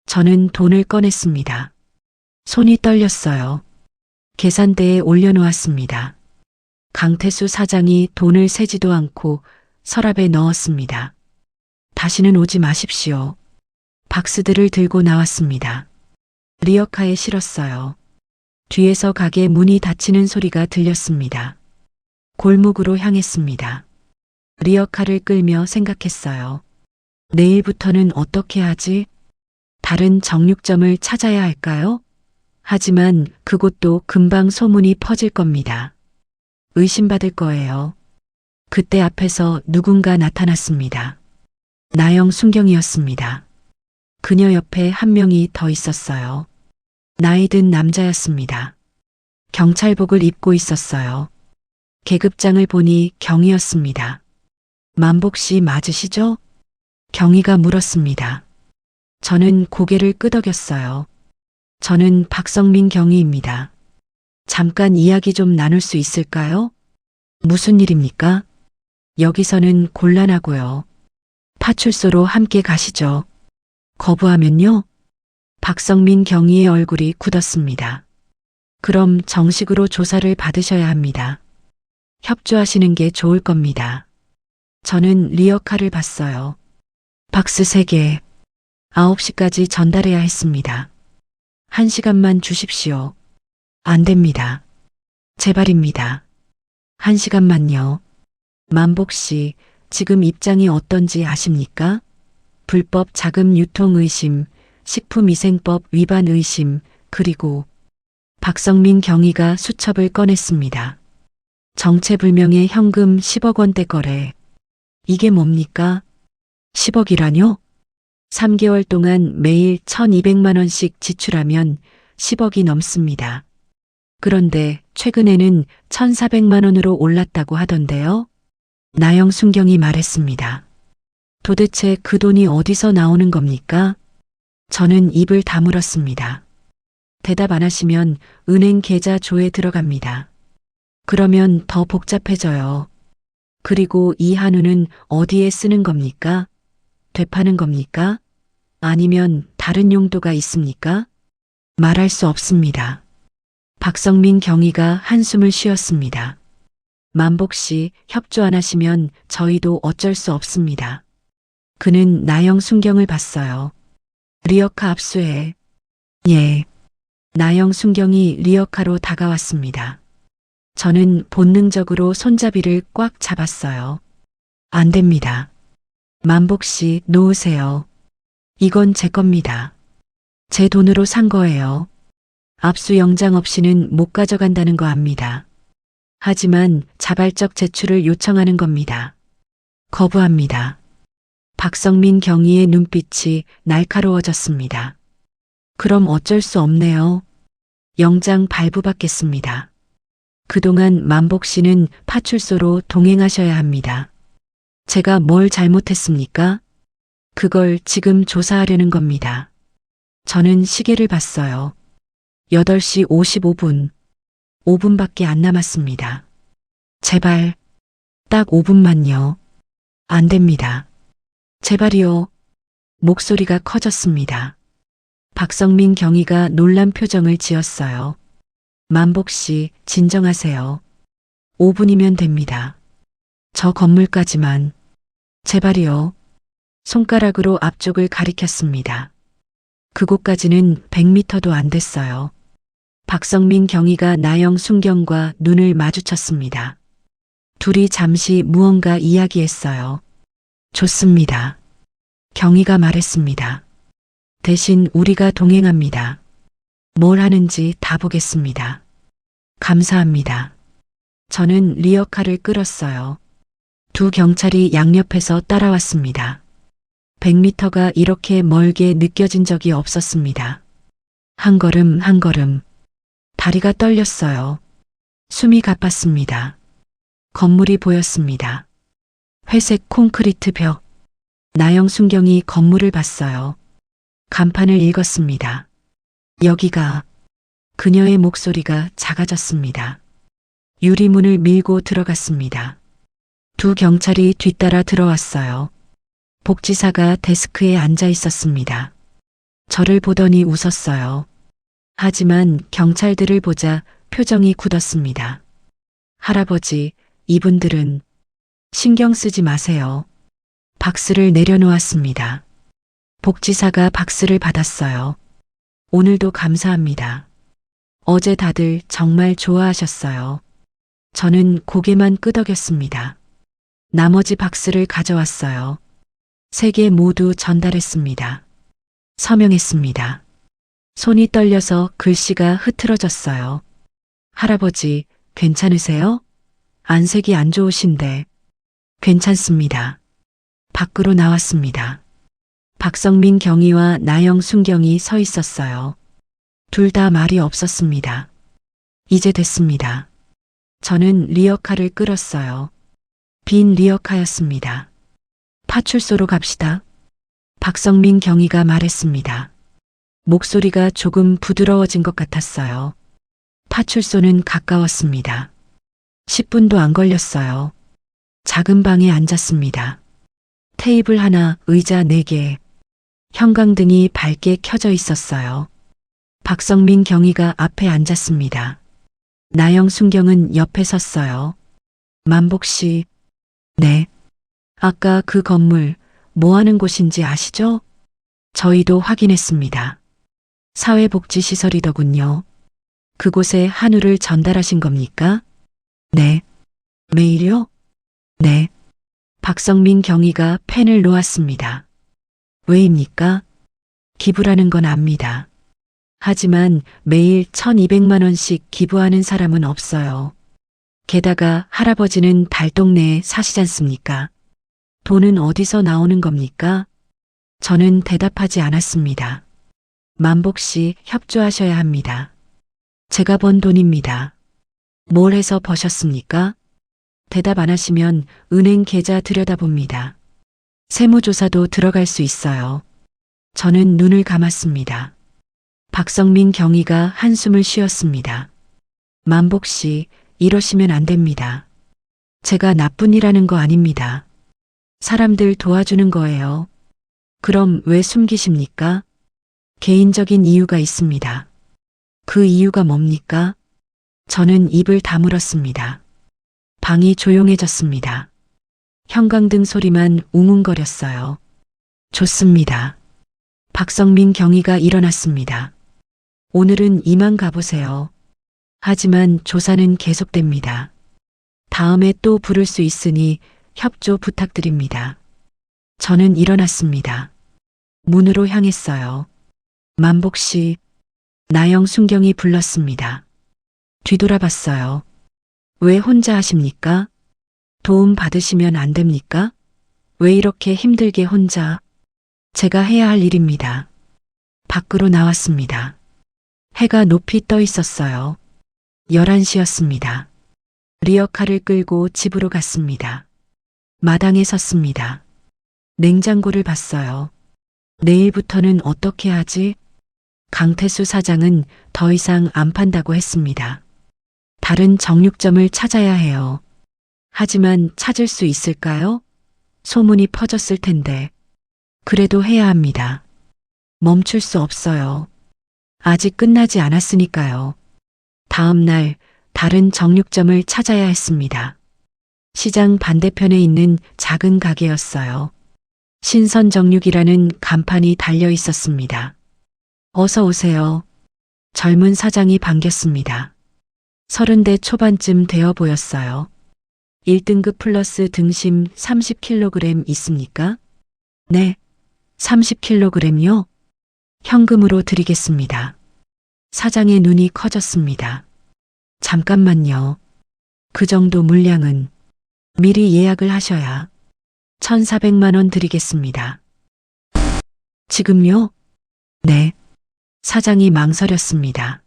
저는 돈을 꺼냈습니다. 손이 떨렸어요. 계산대에 올려놓았습니다. 강태수 사장이 돈을 세지도 않고 서랍에 넣었습니다. 다시는 오지 마십시오. 박스들을 들고 나왔습니다. 리어카에 실었어요. 뒤에서 가게 문이 닫히는 소리가 들렸습니다. 골목으로 향했습니다. 리어카를 끌며 생각했어요. 내일부터는 어떻게 하지? 다른 정육점을 찾아야 할까요? 하지만 그곳도 금방 소문이 퍼질 겁니다. 의심받을 거예요. 그때 앞에서 누군가 나타났습니다. 나영 순경이었습니다. 그녀 옆에 한 명이 더 있었어요. 나이 든 남자였습니다. 경찰복을 입고 있었어요. 계급장을 보니 경이었습니다. 만복 씨 맞으시죠? 경이가 물었습니다. 저는 고개를 끄덕였어요. 저는 박성민 경위입니다. 잠깐 이야기 좀 나눌 수 있을까요? 무슨 일입니까? 여기서는 곤란하고요. 파출소로 함께 가시죠. 거부하면요? 박성민 경위의 얼굴이 굳었습니다. 그럼 정식으로 조사를 받으셔야 합니다. 협조하시는 게 좋을 겁니다. 저는 리어카를 봤어요. 박스 3개, 9시까지 전달해야 했습니다. 1시간만 주십시오. 안 됩니다. 제발입니다. 1시간만요. 만복 씨, 지금 입장이 어떤지 아십니까? 불법 자금 유통 의심, 식품위생법 위반 의심, 그리고 박성민 경위가 수첩을 꺼냈습니다. 정체불명의 현금 10억 원대 거래. 이게 뭡니까? 10억이라뇨? 3개월 동안 매일 1,200만 원씩 지출하면 10억이 넘습니다. 그런데 최근에는 1,400만 원으로 올랐다고 하던데요. 나영 순경이 말했습니다. 도대체 그 돈이 어디서 나오는 겁니까? 저는 입을 다물었습니다. 대답 안 하시면 은행 계좌 조에 들어갑니다. 그러면 더 복잡해져요. 그리고 이 한우는 어디에 쓰는 겁니까? 되파는 겁니까? 아니면 다른 용도가 있습니까? 말할 수 없습니다. 박성민 경위가 한숨을 쉬었습니다. 만복 씨 협조 안 하시면 저희도 어쩔 수 없습니다. 그는 나영 순경을 봤어요. 리어카 압수해. 예. 나영 순경이 리어카로 다가왔습니다. 저는 본능적으로 손잡이를 꽉 잡았어요. 안 됩니다. 만복 씨 놓으세요. 이건 제 겁니다. 제 돈으로 산 거예요. 압수 영장 없이는 못 가져간다는 거 압니다. 하지만 자발적 제출을 요청하는 겁니다. 거부합니다. 박성민 경위의 눈빛이 날카로워졌습니다. 그럼 어쩔 수 없네요. 영장 발부받겠습니다. 그동안 만복 씨는 파출소로 동행하셔야 합니다. 제가 뭘 잘못했습니까? 그걸 지금 조사하려는 겁니다. 저는 시계를 봤어요. 8시 55분. 5분밖에 안 남았습니다. 제발, 딱 5분만요. 안 됩니다. 제발이요. 목소리가 커졌습니다. 박성민 경위가 놀란 표정을 지었어요. 만복 씨, 진정하세요. 5분이면 됩니다. 저 건물까지만. 제발이요. 손가락으로 앞쪽을 가리켰습니다. 그곳까지는 100m도 안 됐어요. 박성민 경위가 나영 순경과 눈을 마주쳤습니다. 둘이 잠시 무언가 이야기했어요. 좋습니다. 경위가 말했습니다. 대신 우리가 동행합니다. 뭘 하는지 다 보겠습니다. 감사합니다. 저는 리어카를 끌었어요. 두 경찰이 양옆에서 따라왔습니다. 100m가 이렇게 멀게 느껴진 적이 없었습니다. 한 걸음 한 걸음. 다리가 떨렸어요. 숨이 가빴습니다. 건물이 보였습니다. 회색 콘크리트 벽. 나영 순경이 건물을 봤어요. 간판을 읽었습니다. 여기가. 그녀의 목소리가 작아졌습니다. 유리문을 밀고 들어갔습니다. 두 경찰이 뒤따라 들어왔어요. 복지사가 데스크에 앉아 있었습니다. 저를 보더니 웃었어요. 하지만 경찰들을 보자 표정이 굳었습니다. 할아버지, 이분들은 신경 쓰지 마세요. 박스를 내려놓았습니다. 복지사가 박스를 받았어요. 오늘도 감사합니다. 어제 다들 정말 좋아하셨어요. 저는 고개만 끄덕였습니다. 나머지 박스를 가져왔어요. 3개 모두 전달했습니다. 서명했습니다. 손이 떨려서 글씨가 흐트러졌어요. 할아버지, 괜찮으세요? 안색이 안 좋으신데. 괜찮습니다. 밖으로 나왔습니다. 박성민 경위와 나영 순경이 서 있었어요. 둘 다 말이 없었습니다. 이제 됐습니다. 저는 리어카를 끌었어요. 빈 리어카였습니다. 파출소로 갑시다. 박성민 경위가 말했습니다. 목소리가 조금 부드러워진 것 같았어요. 파출소는 가까웠습니다. 10분도 안 걸렸어요. 작은 방에 앉았습니다. 테이블 하나, 의자 4개. 형광등이 밝게 켜져 있었어요. 박성민 경위가 앞에 앉았습니다. 나영 순경은 옆에 섰어요. 만복 씨. 네. 아까 그 건물 뭐 하는 곳인지 아시죠? 저희도 확인했습니다. 사회복지시설이더군요. 그곳에 한우를 전달하신 겁니까? 네. 매일요? 네. 박성민 경위가 펜을 놓았습니다. 왜입니까? 기부라는 건 압니다. 하지만 매일 1200만 원씩 기부하는 사람은 없어요. 게다가 할아버지는 달동네에 사시지 않습니까? 돈은 어디서 나오는 겁니까? 저는 대답하지 않았습니다. 만복 씨 협조하셔야 합니다. 제가 번 돈입니다. 뭘 해서 버셨습니까? 대답 안 하시면 은행 계좌 들여다봅니다. 세무조사도 들어갈 수 있어요. 저는 눈을 감았습니다. 박성민 경위가 한숨을 쉬었습니다. 만복 씨, 이러시면 안 됩니다. 제가 나쁜 일 하는 거 아닙니다. 사람들 도와주는 거예요. 그럼 왜 숨기십니까? 개인적인 이유가 있습니다. 그 이유가 뭡니까? 저는 입을 다물었습니다. 방이 조용해졌습니다. 형광등 소리만 웅웅거렸어요. 좋습니다. 박성민 경위가 일어났습니다. 오늘은 이만 가보세요. 하지만 조사는 계속됩니다. 다음에 또 부를 수 있으니 협조 부탁드립니다. 저는 일어났습니다. 문으로 향했어요. 만복 씨, 나영 순경이 불렀습니다. 뒤돌아봤어요. 왜 혼자 하십니까? 도움 받으시면 안 됩니까? 왜 이렇게 힘들게 혼자? 제가 해야 할 일입니다. 밖으로 나왔습니다. 해가 높이 떠 있었어요. 11시였습니다. 리어카를 끌고 집으로 갔습니다. 마당에 섰습니다. 냉장고를 봤어요. 내일부터는 어떻게 하지? 강태수 사장은 더 이상 안 판다고 했습니다. 다른 정육점을 찾아야 해요. 하지만 찾을 수 있을까요? 소문이 퍼졌을 텐데. 그래도 해야 합니다. 멈출 수 없어요. 아직 끝나지 않았으니까요. 다음 날 다른 정육점을 찾아야 했습니다. 시장 반대편에 있는 작은 가게였어요. 신선정육이라는 간판이 달려 있었습니다. 어서 오세요. 젊은 사장이 반겼습니다. 30대 초반쯤 되어 보였어요. 1등급 플러스 등심 30kg 있습니까? 네, 30kg요? 현금으로 드리겠습니다. 사장의 눈이 커졌습니다. 잠깐만요. 그 정도 물량은 미리 예약을 하셔야 1,400만 원 드리겠습니다. 지금요? 네. 사장이 망설였습니다.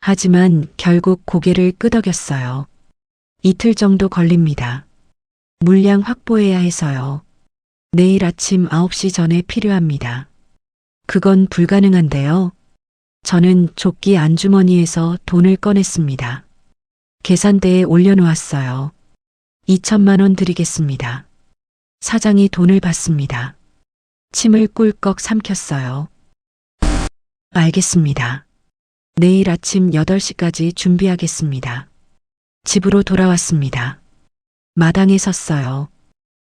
하지만 결국 고개를 끄덕였어요. 이틀 정도 걸립니다. 물량 확보해야 해서요. 내일 아침 9시 전에 필요합니다. 그건 불가능한데요. 저는 조끼 안주머니에서 돈을 꺼냈습니다. 계산대에 올려놓았어요. 2천만 원 드리겠습니다. 사장이 돈을 받습니다. 침을 꿀꺽 삼켰어요. 알겠습니다. 내일 아침 8시까지 준비하겠습니다. 집으로 돌아왔습니다. 마당에 섰어요.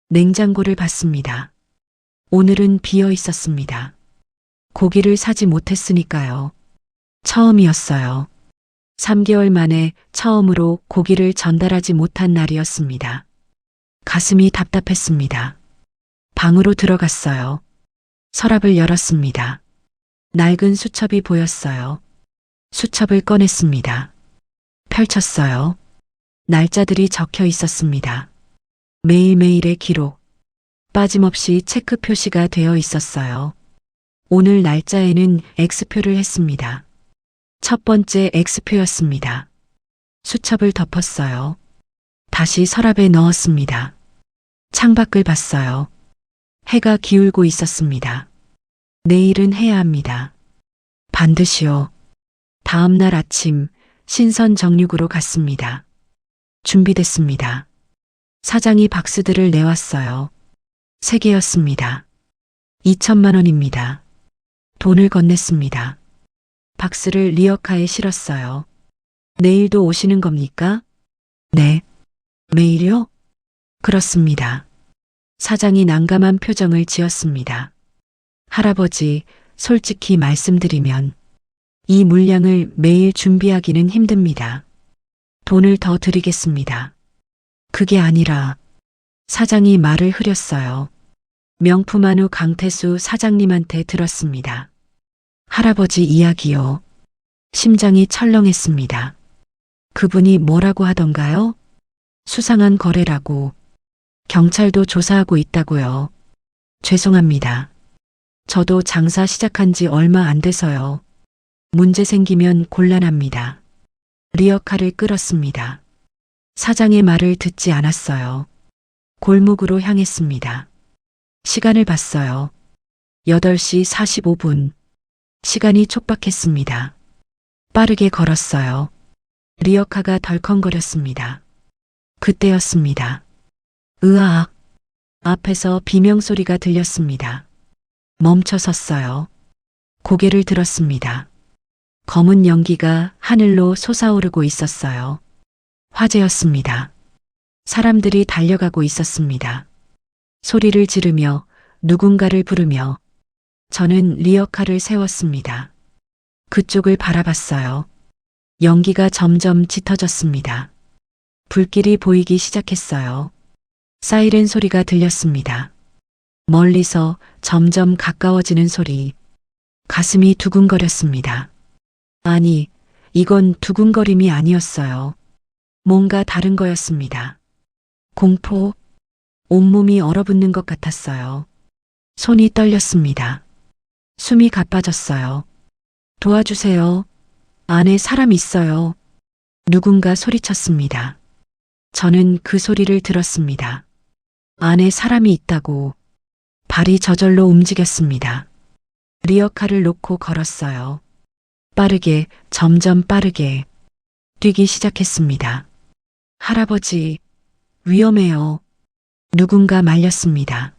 냉장고를 봤습니다. 오늘은 비어 있었습니다. 고기를 사지 못했으니까요. 처음이었어요. 3개월 만에 처음으로 고기를 전달하지 못한 날이었습니다. 가슴이 답답했습니다. 방으로 들어갔어요. 서랍을 열었습니다. 낡은 수첩이 보였어요. 수첩을 꺼냈습니다. 펼쳤어요. 날짜들이 적혀 있었습니다. 매일매일의 기록. 빠짐없이 체크 표시가 되어 있었어요. 오늘 날짜에는 X표를 했습니다. 첫 번째 X표였습니다. 수첩을 덮었어요. 다시 서랍에 넣었습니다. 창밖을 봤어요. 해가 기울고 있었습니다. 내일은 해야 합니다. 반드시요. 다음 날 아침 신선 정육으로 갔습니다. 준비됐습니다. 사장이 박스들을 내왔어요. 3개였습니다. 2천만 원입니다. 돈을 건넸습니다. 박스를 리어카에 실었어요. 내일도 오시는 겁니까? 네. 매일요? 그렇습니다. 사장이 난감한 표정을 지었습니다. 할아버지, 솔직히 말씀드리면 이 물량을 매일 준비하기는 힘듭니다. 돈을 더 드리겠습니다. 그게 아니라 사장이 말을 흐렸어요. 명품 한우 강태수 사장님한테 들었습니다. 할아버지 이야기요. 심장이 철렁했습니다. 그분이 뭐라고 하던가요? 수상한 거래라고. 경찰도 조사하고 있다고요. 죄송합니다. 저도 장사 시작한 지 얼마 안 돼서요. 문제 생기면 곤란합니다. 리어카를 끌었습니다. 사장의 말을 듣지 않았어요. 골목으로 향했습니다. 시간을 봤어요. 8시 45분. 시간이 촉박했습니다. 빠르게 걸었어요. 리어카가 덜컹거렸습니다. 그때였습니다. 으악! 앞에서 비명소리가 들렸습니다. 멈춰 섰어요. 고개를 들었습니다. 검은 연기가 하늘로 솟아오르고 있었어요. 화재였습니다. 사람들이 달려가고 있었습니다. 소리를 지르며 누군가를 부르며 저는 리어카를 세웠습니다. 그쪽을 바라봤어요. 연기가 점점 짙어졌습니다. 불길이 보이기 시작했어요. 사이렌 소리가 들렸습니다. 멀리서 점점 가까워지는 소리. 가슴이 두근거렸습니다. 아니, 이건 두근거림이 아니었어요. 뭔가 다른 거였습니다. 공포, 온몸이 얼어붙는 것 같았어요. 손이 떨렸습니다. 숨이 가빠졌어요. 도와주세요. 안에 사람 있어요. 누군가 소리쳤습니다. 저는 그 소리를 들었습니다. 안에 사람이 있다고. 발이 저절로 움직였습니다. 리어카를 놓고 걸었어요. 빠르게, 점점 빠르게 뛰기 시작했습니다. 할아버지, 위험해요. 누군가 말렸습니다.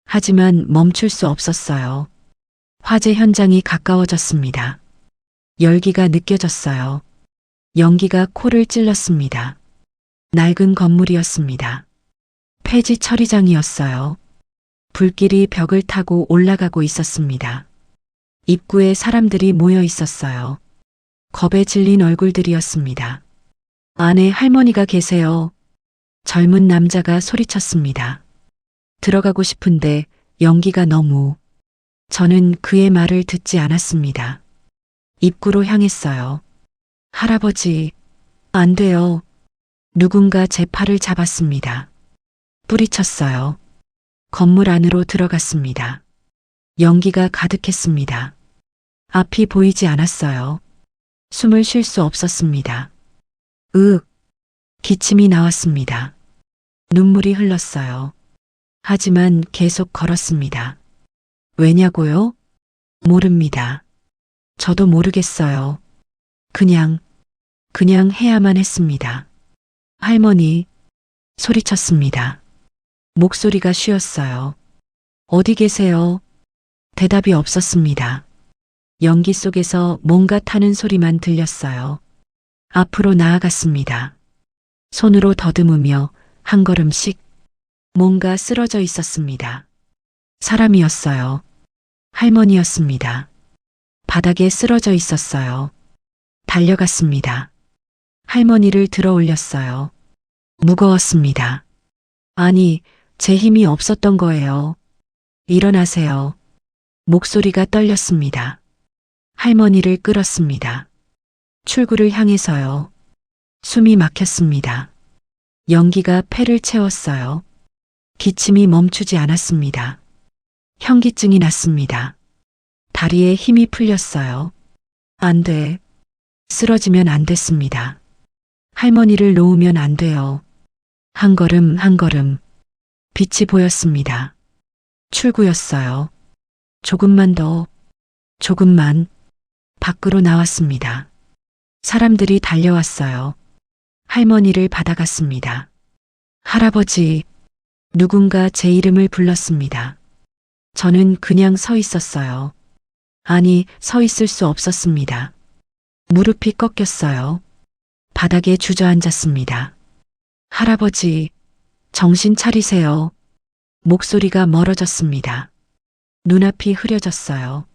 하지만 멈출 수 없었어요. 화재 현장이 가까워졌습니다. 열기가 느껴졌어요. 연기가 코를 찔렀습니다. 낡은 건물이었습니다. 폐지 처리장이었어요. 불길이 벽을 타고 올라가고 있었습니다. 입구에 사람들이 모여 있었어요. 겁에 질린 얼굴들이었습니다. 안에 할머니가 계세요. 젊은 남자가 소리쳤습니다. 들어가고 싶은데 연기가 너무. 저는 그의 말을 듣지 않았습니다. 입구로 향했어요. 할아버지, 안 돼요. 누군가 제 팔을 잡았습니다. 뿌리쳤어요. 건물 안으로 들어갔습니다. 연기가 가득했습니다. 앞이 보이지 않았어요. 숨을 쉴 수 없었습니다. 기침이 나왔습니다. 눈물이 흘렀어요. 하지만 계속 걸었습니다. 왜냐고요? 모릅니다. 저도 모르겠어요. 그냥 해야만 했습니다. 할머니, 소리쳤습니다. 목소리가 쉬었어요. 어디 계세요? 대답이 없었습니다. 연기 속에서 뭔가 타는 소리만 들렸어요. 앞으로 나아갔습니다. 손으로 더듬으며 한 걸음씩 뭔가 쓰러져 있었습니다. 사람이었어요. 할머니였습니다. 바닥에 쓰러져 있었어요. 달려갔습니다. 할머니를 들어 올렸어요. 무거웠습니다. 아니, 제 힘이 없었던 거예요. 일어나세요. 목소리가 떨렸습니다. 할머니를 끌었습니다. 출구를 향해서요. 숨이 막혔습니다. 연기가 폐를 채웠어요. 기침이 멈추지 않았습니다. 현기증이 났습니다. 다리에 힘이 풀렸어요. 안 돼. 쓰러지면 안 됐습니다. 할머니를 놓으면 안 돼요. 한 걸음 한 걸음. 빛이 보였습니다. 출구였어요. 조금만 더, 조금만. 밖으로 나왔습니다. 사람들이 달려왔어요. 할머니를 받아갔습니다. 할아버지, 누군가 제 이름을 불렀습니다. 저는 그냥 서 있었어요. 아니, 서 있을 수 없었습니다. 무릎이 꺾였어요. 바닥에 주저앉았습니다. 할아버지, 정신 차리세요. 목소리가 멀어졌습니다. 눈앞이 흐려졌어요.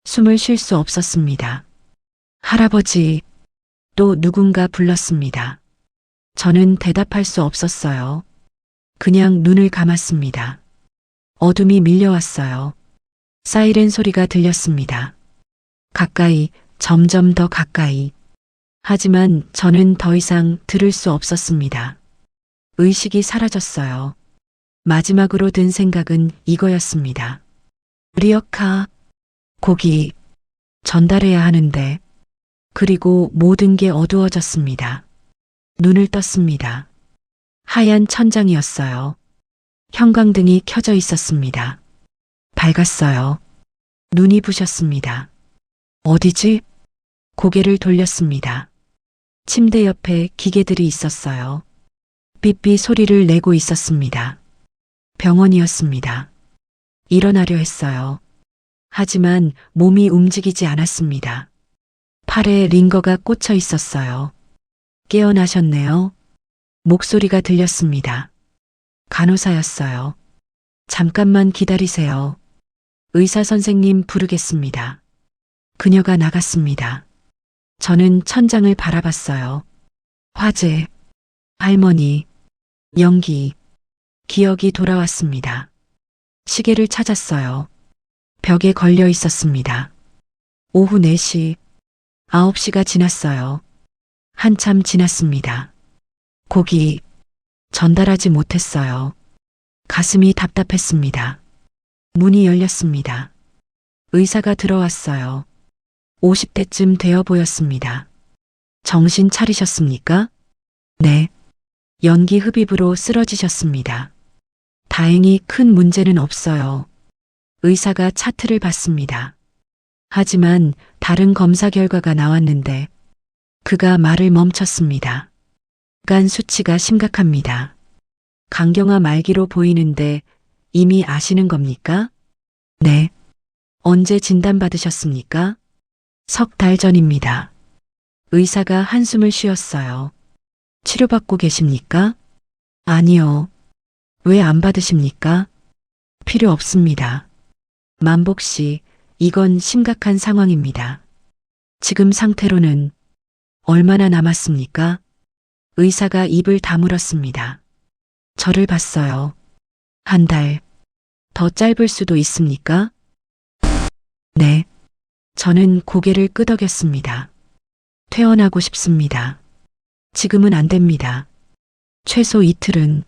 숨을 쉴 수 없었습니다. 할아버지, 또 누군가 불렀습니다. 저는 대답할 수 없었어요. 그냥 눈을 감았습니다. 어둠이 밀려왔어요. 사이렌 소리가 들렸습니다. 가까이, 점점 더 가까이. 하지만 저는 더 이상 들을 수 없었습니다. 의식이 사라졌어요. 마지막으로 든 생각은 이거였습니다. 리어카, 고기, 전달해야 하는데, 그리고 모든 게 어두워졌습니다. 눈을 떴습니다. 하얀 천장이었어요. 형광등이 켜져 있었습니다. 밝았어요. 눈이 부셨습니다. 어디지? 고개를 돌렸습니다. 침대 옆에 기계들이 있었어요. 삐삐 소리를 내고 있었습니다. 병원이었습니다. 일어나려 했어요. 하지만 몸이 움직이지 않았습니다. 팔에 링거가 꽂혀 있었어요. 깨어나셨네요. 목소리가 들렸습니다. 간호사였어요. 잠깐만 기다리세요. 의사 선생님 부르겠습니다. 그녀가 나갔습니다. 저는 천장을 바라봤어요. 화재, 할머니, 연기, 기억이 돌아왔습니다. 시계를 찾았어요. 벽에 걸려 있었습니다. 오후 4시, 9시가 지났어요. 한참 지났습니다. 고기, 전달하지 못했어요. 가슴이 답답했습니다. 문이 열렸습니다. 의사가 들어왔어요. 50대쯤 되어 보였습니다. 정신 차리셨습니까? 네. 연기 흡입으로 쓰러지셨습니다. 다행히 큰 문제는 없어요. 의사가 차트를 봤습니다. 하지만 다른 검사 결과가 나왔는데 그가 말을 멈췄습니다. 간 수치가 심각합니다. 강경화 말기로 보이는데 이미 아시는 겁니까? 네. 언제 진단받으셨습니까? 3달 전입니다. 의사가 한숨을 쉬었어요. 치료받고 계십니까? 아니요. 왜 안 받으십니까? 필요 없습니다. 만복 씨, 이건 심각한 상황입니다. 지금 상태로는 얼마나 남았습니까? 의사가 입을 다물었습니다. 저를 봤어요. 1달. 더 짧을 수도 있습니까? 네. 저는 고개를 끄덕였습니다. 퇴원하고 싶습니다. 지금은 안 됩니다. 최소 이틀은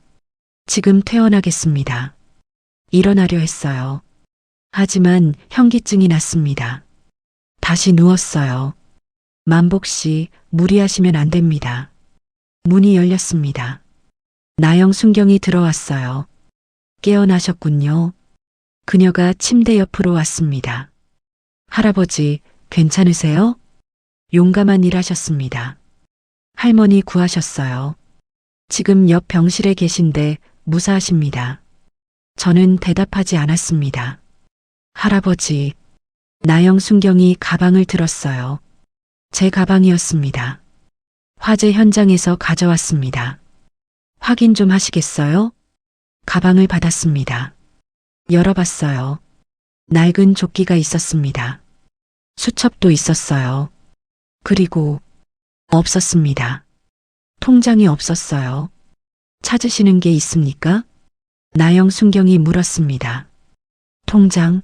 지금 퇴원하겠습니다. 일어나려 했어요. 하지만 현기증이 났습니다. 다시 누웠어요. 만복 씨, 무리하시면 안 됩니다. 문이 열렸습니다. 나영 순경이 들어왔어요. 깨어나셨군요. 그녀가 침대 옆으로 왔습니다. 할아버지, 괜찮으세요? 용감한 일 하셨습니다. 할머니 구하셨어요. 지금 옆 병실에 계신데 무사하십니다. 저는 대답하지 않았습니다. 할아버지, 나영 순경이 가방을 들었어요. 제 가방이었습니다. 화재 현장에서 가져왔습니다. 확인 좀 하시겠어요? 가방을 받았습니다. 열어봤어요. 낡은 조끼가 있었습니다. 수첩도 있었어요. 그리고 없었습니다. 통장이 없었어요. 찾으시는 게 있습니까? 나영 순경이 물었습니다. 통장?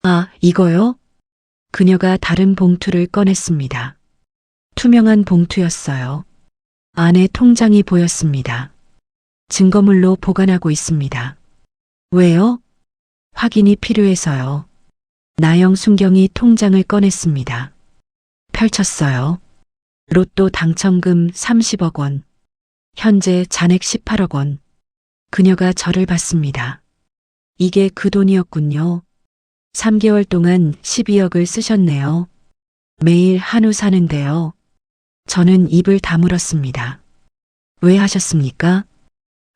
아, 이거요? 그녀가 다른 봉투를 꺼냈습니다. 투명한 봉투였어요. 안에 통장이 보였습니다. 증거물로 보관하고 있습니다. 왜요? 확인이 필요해서요. 나영 순경이 통장을 꺼냈습니다. 펼쳤어요. 로또 당첨금 30억 원. 현재 잔액 18억 원. 그녀가 저를 봤습니다. 이게 그 돈이었군요. 3개월 동안 12억을 쓰셨네요. 매일 한우 사는데요. 저는 입을 다물었습니다. 왜 하셨습니까?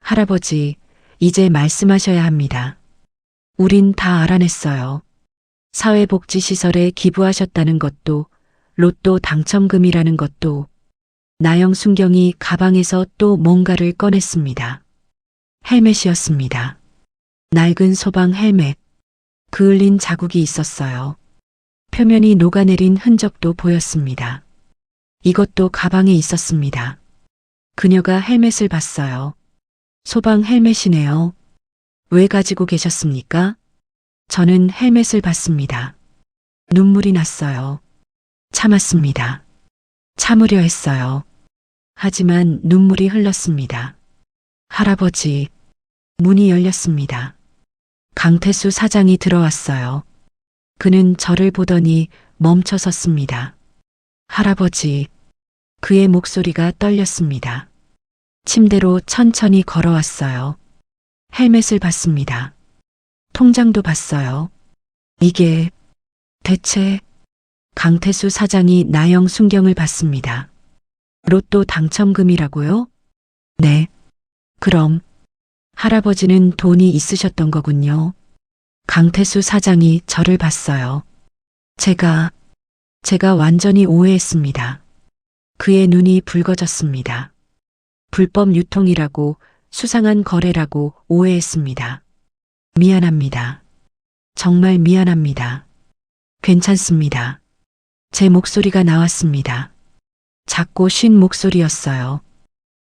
할아버지, 이제 말씀하셔야 합니다. 우린 다 알아냈어요. 사회복지시설에 기부하셨다는 것도, 로또 당첨금이라는 것도. 나영 순경이 가방에서 또 뭔가를 꺼냈습니다. 헬멧이었습니다. 낡은 소방 헬멧. 그을린 자국이 있었어요. 표면이 녹아내린 흔적도 보였습니다. 이것도 가방에 있었습니다. 그녀가 헬멧을 봤어요. 소방 헬멧이네요. 왜 가지고 계셨습니까? 저는 헬멧을 받습니다. 눈물이 났어요. 참았습니다. 참으려 했어요. 하지만 눈물이 흘렀습니다. 할아버지, 문이 열렸습니다. 강태수 사장이 들어왔어요. 그는 저를 보더니 멈춰 섰습니다. 할아버지, 그의 목소리가 떨렸습니다. 침대로 천천히 걸어왔어요. 헬멧을 봤습니다. 통장도 봤어요. 이게 대체 강태수 사장이 나영 순경을 봤습니다. 로또 당첨금이라고요? 네. 그럼 할아버지는 돈이 있으셨던 거군요. 강태수 사장이 저를 봤어요. 제가 완전히 오해했습니다. 그의 눈이 붉어졌습니다. 불법 유통이라고, 수상한 거래라고 오해했습니다. 미안합니다. 정말 미안합니다. 괜찮습니다. 제 목소리가 나왔습니다. 작고 쉰 목소리였어요.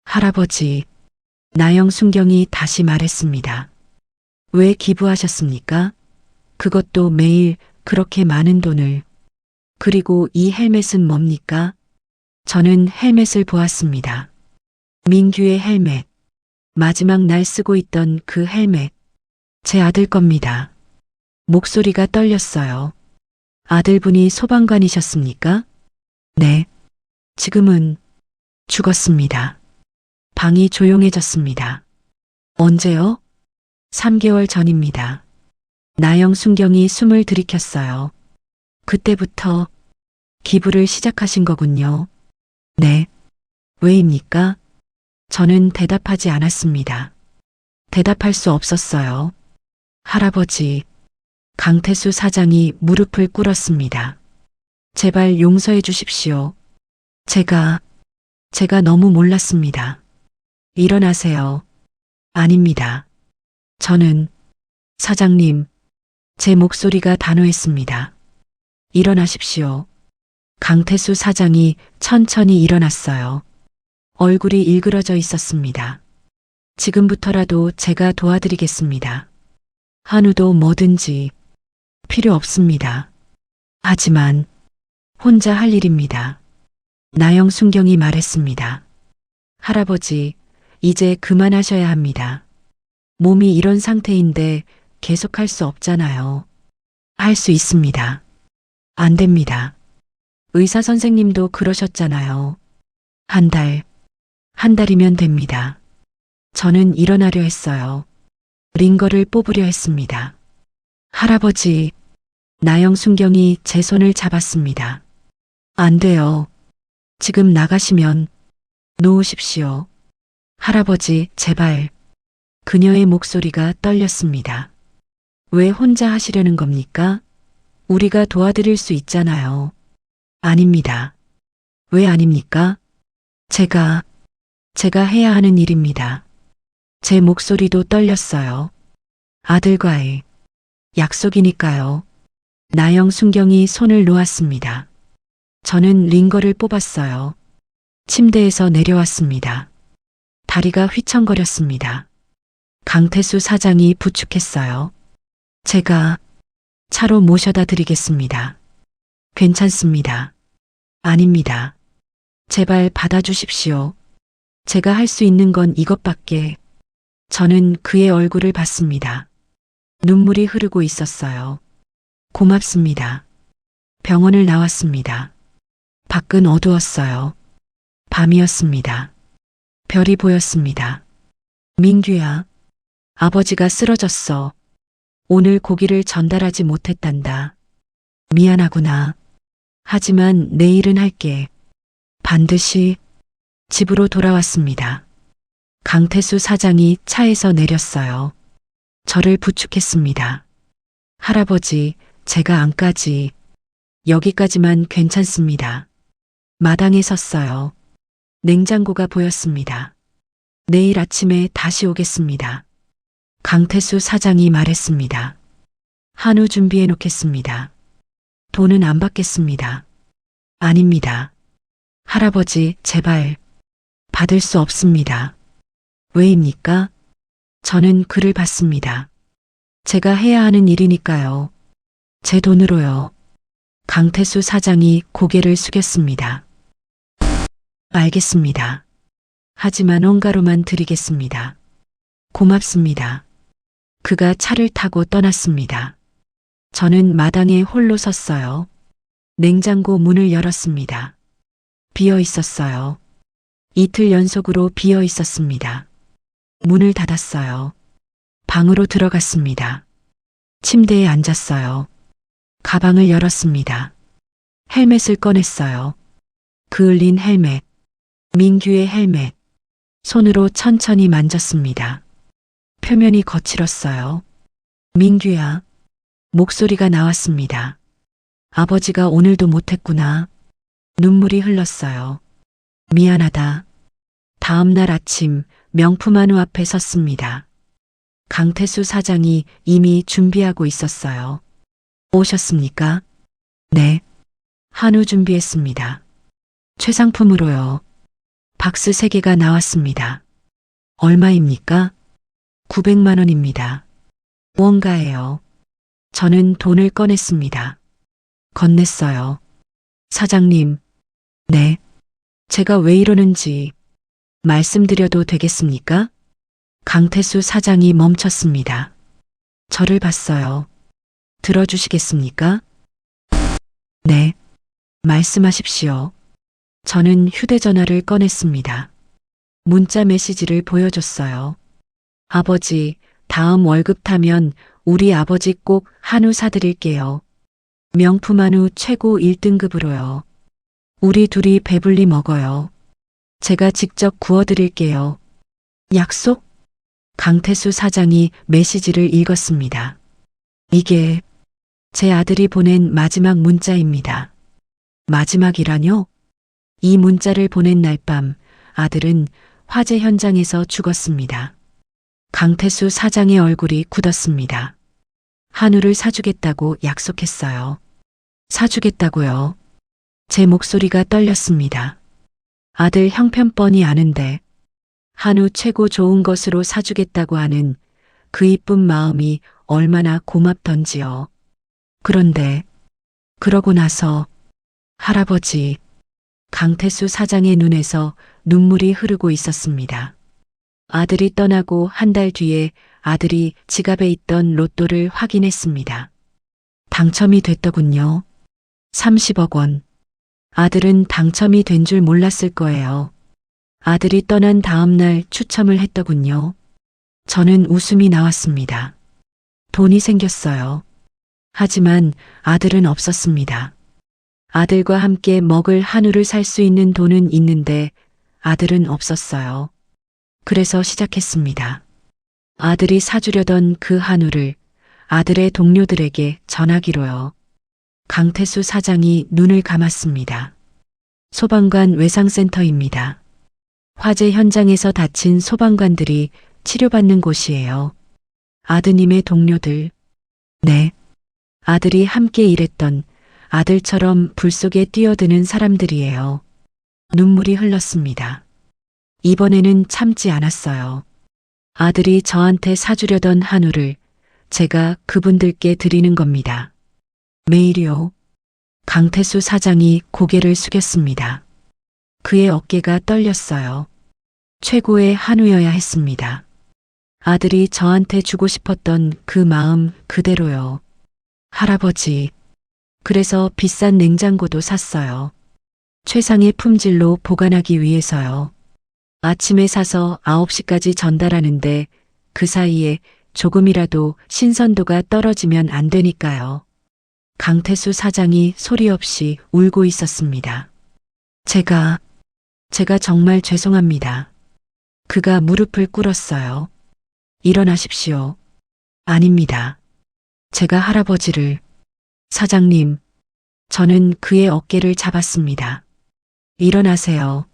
할아버지, 나영 순경이 다시 말했습니다. 왜 기부하셨습니까? 그것도 매일 그렇게 많은 돈을. 그리고 이 헬멧은 뭡니까? 저는 헬멧을 보았습니다. 민규의 헬멧. 마지막 날 쓰고 있던 그 헬멧. 제 아들 겁니다. 목소리가 떨렸어요. 아들분이 소방관이셨습니까? 네. 지금은 죽었습니다. 방이 조용해졌습니다. 언제요? 3개월 전입니다. 나영 순경이 숨을 들이켰어요. 그때부터 기부를 시작하신 거군요. 네. 왜입니까? 저는 대답하지 않았습니다. 대답할 수 없었어요. 할아버지, 강태수 사장이 무릎을 꿇었습니다. 제발 용서해 주십시오. 제가 너무 몰랐습니다. 일어나세요. 아닙니다. 저는, 사장님, 제 목소리가 단호했습니다. 일어나십시오. 강태수 사장이 천천히 일어났어요. 얼굴이 일그러져 있었습니다. 지금부터라도 제가 도와드리겠습니다. 한우도 뭐든지 필요 없습니다. 하지만 혼자 할 일입니다. 나영 순경이 말했습니다. 할아버지, 이제 그만하셔야 합니다. 몸이 이런 상태인데 계속할 수 없잖아요. 할 수 있습니다. 안 됩니다. 의사 선생님도 그러셨잖아요. 한 달이면 됩니다. 저는 일어나려 했어요. 링거를 뽑으려 했습니다. 할아버지, 나영 순경이 제 손을 잡았습니다. 안 돼요. 지금 나가시면 놓으십시오. 할아버지, 제발. 그녀의 목소리가 떨렸습니다. 왜 혼자 하시려는 겁니까? 우리가 도와드릴 수 있잖아요. 아닙니다. 왜 아닙니까? 제가 해야 하는 일입니다. 제 목소리도 떨렸어요. 아들과의 약속이니까요. 나영 순경이 손을 놓았습니다. 저는 링거를 뽑았어요. 침대에서 내려왔습니다. 다리가 휘청거렸습니다. 강태수 사장이 부축했어요. 제가 차로 모셔다 드리겠습니다. 괜찮습니다. 아닙니다. 제발 받아주십시오. 제가 할 수 있는 건 이것밖에. 저는 그의 얼굴을 봤습니다. 눈물이 흐르고 있었어요. 고맙습니다. 병원을 나왔습니다. 밖은 어두웠어요. 밤이었습니다. 별이 보였습니다. 민규야, 아버지가 쓰러졌어. 오늘 고기를 전달하지 못했단다. 미안하구나. 하지만 내일은 할게. 반드시. 집으로 돌아왔습니다. 강태수 사장이 차에서 내렸어요. 저를 부축했습니다. 할아버지, 제가 안까지. 여기까지만 괜찮습니다. 마당에 섰어요. 냉장고가 보였습니다. 내일 아침에 다시 오겠습니다. 강태수 사장이 말했습니다. 한우 준비해 놓겠습니다. 돈은 안 받겠습니다. 아닙니다. 할아버지, 제발. 받을 수 없습니다. 왜입니까? 저는 그를 봤습니다. 제가 해야 하는 일이니까요. 제 돈으로요. 강태수 사장이 고개를 숙였습니다. 알겠습니다. 하지만 원가로만 드리겠습니다. 고맙습니다. 그가 차를 타고 떠났습니다. 저는 마당에 홀로 섰어요. 냉장고 문을 열었습니다. 비어 있었어요. 이틀 연속으로 비어 있었습니다. 문을 닫았어요. 방으로 들어갔습니다. 침대에 앉았어요. 가방을 열었습니다. 헬멧을 꺼냈어요. 그을린 헬멧. 민규의 헬멧. 손으로 천천히 만졌습니다. 표면이 거칠었어요. 민규야. 목소리가 나왔습니다. 아버지가 오늘도 못했구나. 눈물이 흘렀어요. 미안하다. 다음 날 아침 명품 한우 앞에 섰습니다. 강태수 사장이 이미 준비하고 있었어요. 오셨습니까? 네. 한우 준비했습니다. 최상품으로요. 박스 3개가 나왔습니다. 얼마입니까? 900만 원입니다. 원가예요. 저는 돈을 꺼냈습니다. 건넸어요. 사장님. 네. 제가 왜 이러는지 말씀드려도 되겠습니까? 강태수 사장이 멈췄습니다. 저를 봤어요. 들어주시겠습니까? 네. 말씀하십시오. 저는 휴대전화를 꺼냈습니다. 문자 메시지를 보여줬어요. 아버지, 다음 월급 타면 우리 아버지 꼭 한우 사드릴게요. 명품 한우 최고 1등급으로요. 우리 둘이 배불리 먹어요. 제가 직접 구워드릴게요. 약속? 강태수 사장이 메시지를 읽었습니다. 이게 제 아들이 보낸 마지막 문자입니다. 마지막이라뇨? 이 문자를 보낸 날 밤 아들은 화재 현장에서 죽었습니다. 강태수 사장의 얼굴이 굳었습니다. 한우를 사주겠다고 약속했어요. 사주겠다고요? 제 목소리가 떨렸습니다. 아들 형편뻔히 아는데 한우 최고 좋은 것으로 사주겠다고 하는 그 이쁜 마음이 얼마나 고맙던지요. 그런데 그러고 나서 할아버지, 강태수 사장의 눈에서 눈물이 흐르고 있었습니다. 아들이 떠나고 한 달 뒤에 아들이 지갑에 있던 로또를 확인했습니다. 당첨이 됐더군요. 30억 원. 아들은 당첨이 된 줄 몰랐을 거예요. 아들이 떠난 다음 날 추첨을 했더군요. 저는 웃음이 나왔습니다. 돈이 생겼어요. 하지만 아들은 없었습니다. 아들과 함께 먹을 한우를 살 수 있는 돈은 있는데 아들은 없었어요. 그래서 시작했습니다. 아들이 사주려던 그 한우를 아들의 동료들에게 전하기로요. 강태수 사장이 눈을 감았습니다. 소방관 외상센터입니다. 화재 현장에서 다친 소방관들이 치료받는 곳이에요. 아드님의 동료들. 네. 아들이 함께 일했던 아들처럼 불 속에 뛰어드는 사람들이에요. 눈물이 흘렀습니다. 이번에는 참지 않았어요. 아들이 저한테 사주려던 한우를 제가 그분들께 드리는 겁니다. 매일이요. 강태수 사장이 고개를 숙였습니다. 그의 어깨가 떨렸어요. 최고의 한우여야 했습니다. 아들이 저한테 주고 싶었던 그 마음 그대로요. 할아버지. 그래서 비싼 냉장고도 샀어요. 최상의 품질로 보관하기 위해서요. 아침에 사서 9시까지 전달하는데 그 사이에 조금이라도 신선도가 떨어지면 안 되니까요. 강태수 사장이 소리 없이 울고 있었습니다. 제가 정말 죄송합니다. 그가 무릎을 꿇었어요. 일어나십시오. 아닙니다. 제가 할아버지를. 사장님, 저는 그의 어깨를 잡았습니다. 일어나세요.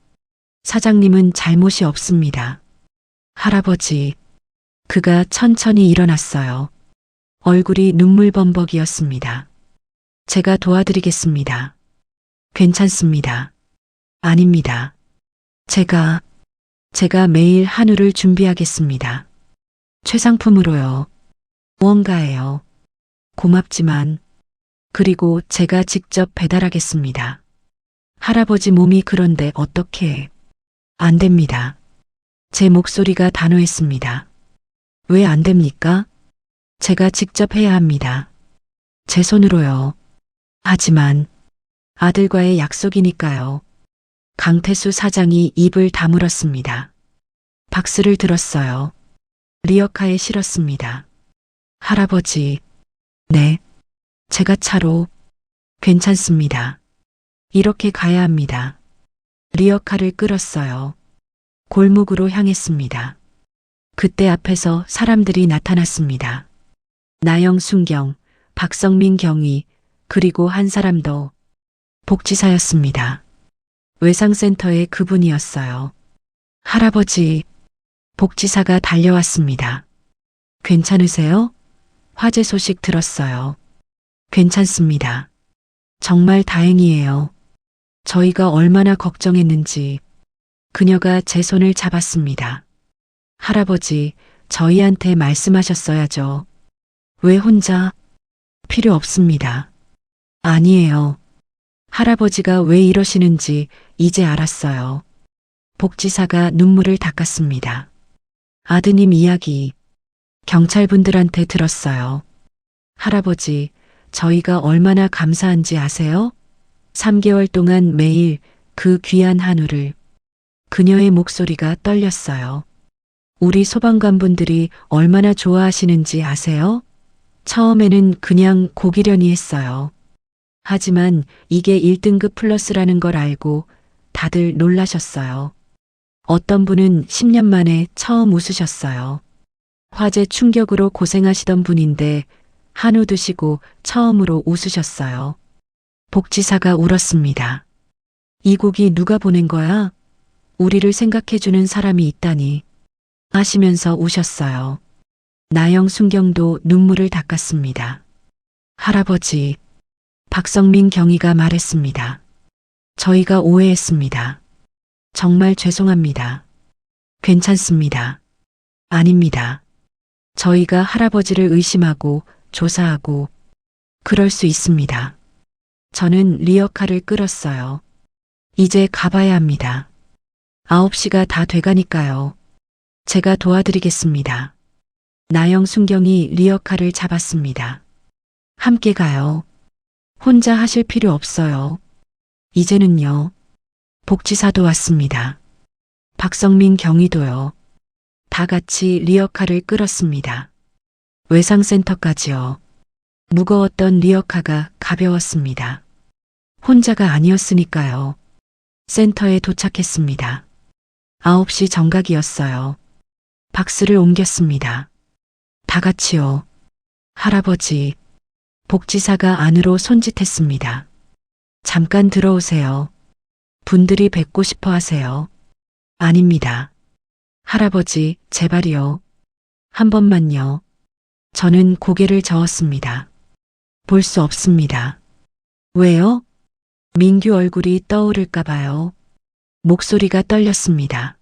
사장님은 잘못이 없습니다. 할아버지. 그가 천천히 일어났어요. 얼굴이 눈물범벅이었습니다. 제가 도와드리겠습니다. 괜찮습니다. 아닙니다. 제가 매일 한우를 준비하겠습니다. 최상품으로요. 무언가예요. 고맙지만, 그리고 제가 직접 배달하겠습니다. 할아버지 몸이 그런데 어떻게? 안 됩니다. 제 목소리가 단호했습니다. 왜 안 됩니까? 제가 직접 해야 합니다. 제 손으로요. 하지만 아들과의 약속이니까요. 강태수 사장이 입을 다물었습니다. 박스를 들었어요. 리어카에 실었습니다. 할아버지, 네, 제가 차로. 괜찮습니다. 이렇게 가야 합니다. 리어카를 끌었어요. 골목으로 향했습니다. 그때 앞에서 사람들이 나타났습니다. 나영, 순경, 박성민 경위, 그리고 한 사람 더. 복지사였습니다. 외상센터의 그분이었어요. 할아버지, 복지사가 달려왔습니다. 괜찮으세요? 화재 소식 들었어요. 괜찮습니다. 정말 다행이에요. 저희가 얼마나 걱정했는지. 그녀가 제 손을 잡았습니다. 할아버지, 저희한테 말씀하셨어야죠. 왜 혼자? 필요 없습니다. 아니에요. 할아버지가 왜 이러시는지 이제 알았어요. 복지사가 눈물을 닦았습니다. 아드님 이야기, 경찰분들한테 들었어요. 할아버지, 저희가 얼마나 감사한지 아세요? 3개월 동안 매일 그 귀한 한우를. 그녀의 목소리가 떨렸어요. 우리 소방관분들이 얼마나 좋아하시는지 아세요? 처음에는 그냥 고기려니 했어요. 하지만 이게 1등급 플러스라는 걸 알고 다들 놀라셨어요. 어떤 분은 10년 만에 처음 웃으셨어요. 화재 충격으로 고생하시던 분인데 한우 드시고 처음으로 웃으셨어요. 복지사가 울었습니다. 이 고기 누가 보낸 거야? 우리를 생각해주는 사람이 있다니. 하시면서 우셨어요. 나영, 순경도 눈물을 닦았습니다. 할아버지, 박성민 경위가 말했습니다. 저희가 오해했습니다. 정말 죄송합니다. 괜찮습니다. 아닙니다. 저희가 할아버지를 의심하고 조사하고 그럴 수 있습니다. 저는 리어카를 끌었어요. 이제 가봐야 합니다. 9시가 다 돼가니까요. 제가 도와드리겠습니다. 나영, 순경이 리어카를 잡았습니다. 함께 가요. 혼자 하실 필요 없어요. 이제는요. 복지사도 왔습니다. 박성민 경위도요. 다 같이 리어카를 끌었습니다. 외상센터까지요. 무거웠던 리어카가 가벼웠습니다. 혼자가 아니었으니까요. 센터에 도착했습니다. 9시 정각이었어요. 박스를 옮겼습니다. 다 같이요. 할아버지, 복지사가 안으로 손짓했습니다. 잠깐 들어오세요. 분들이 뵙고 싶어 하세요. 아닙니다. 할아버지, 제발이요. 한 번만요. 저는 고개를 저었습니다. 볼 수 없습니다. 왜요? 민규 얼굴이 떠오를까 봐요. 목소리가 떨렸습니다.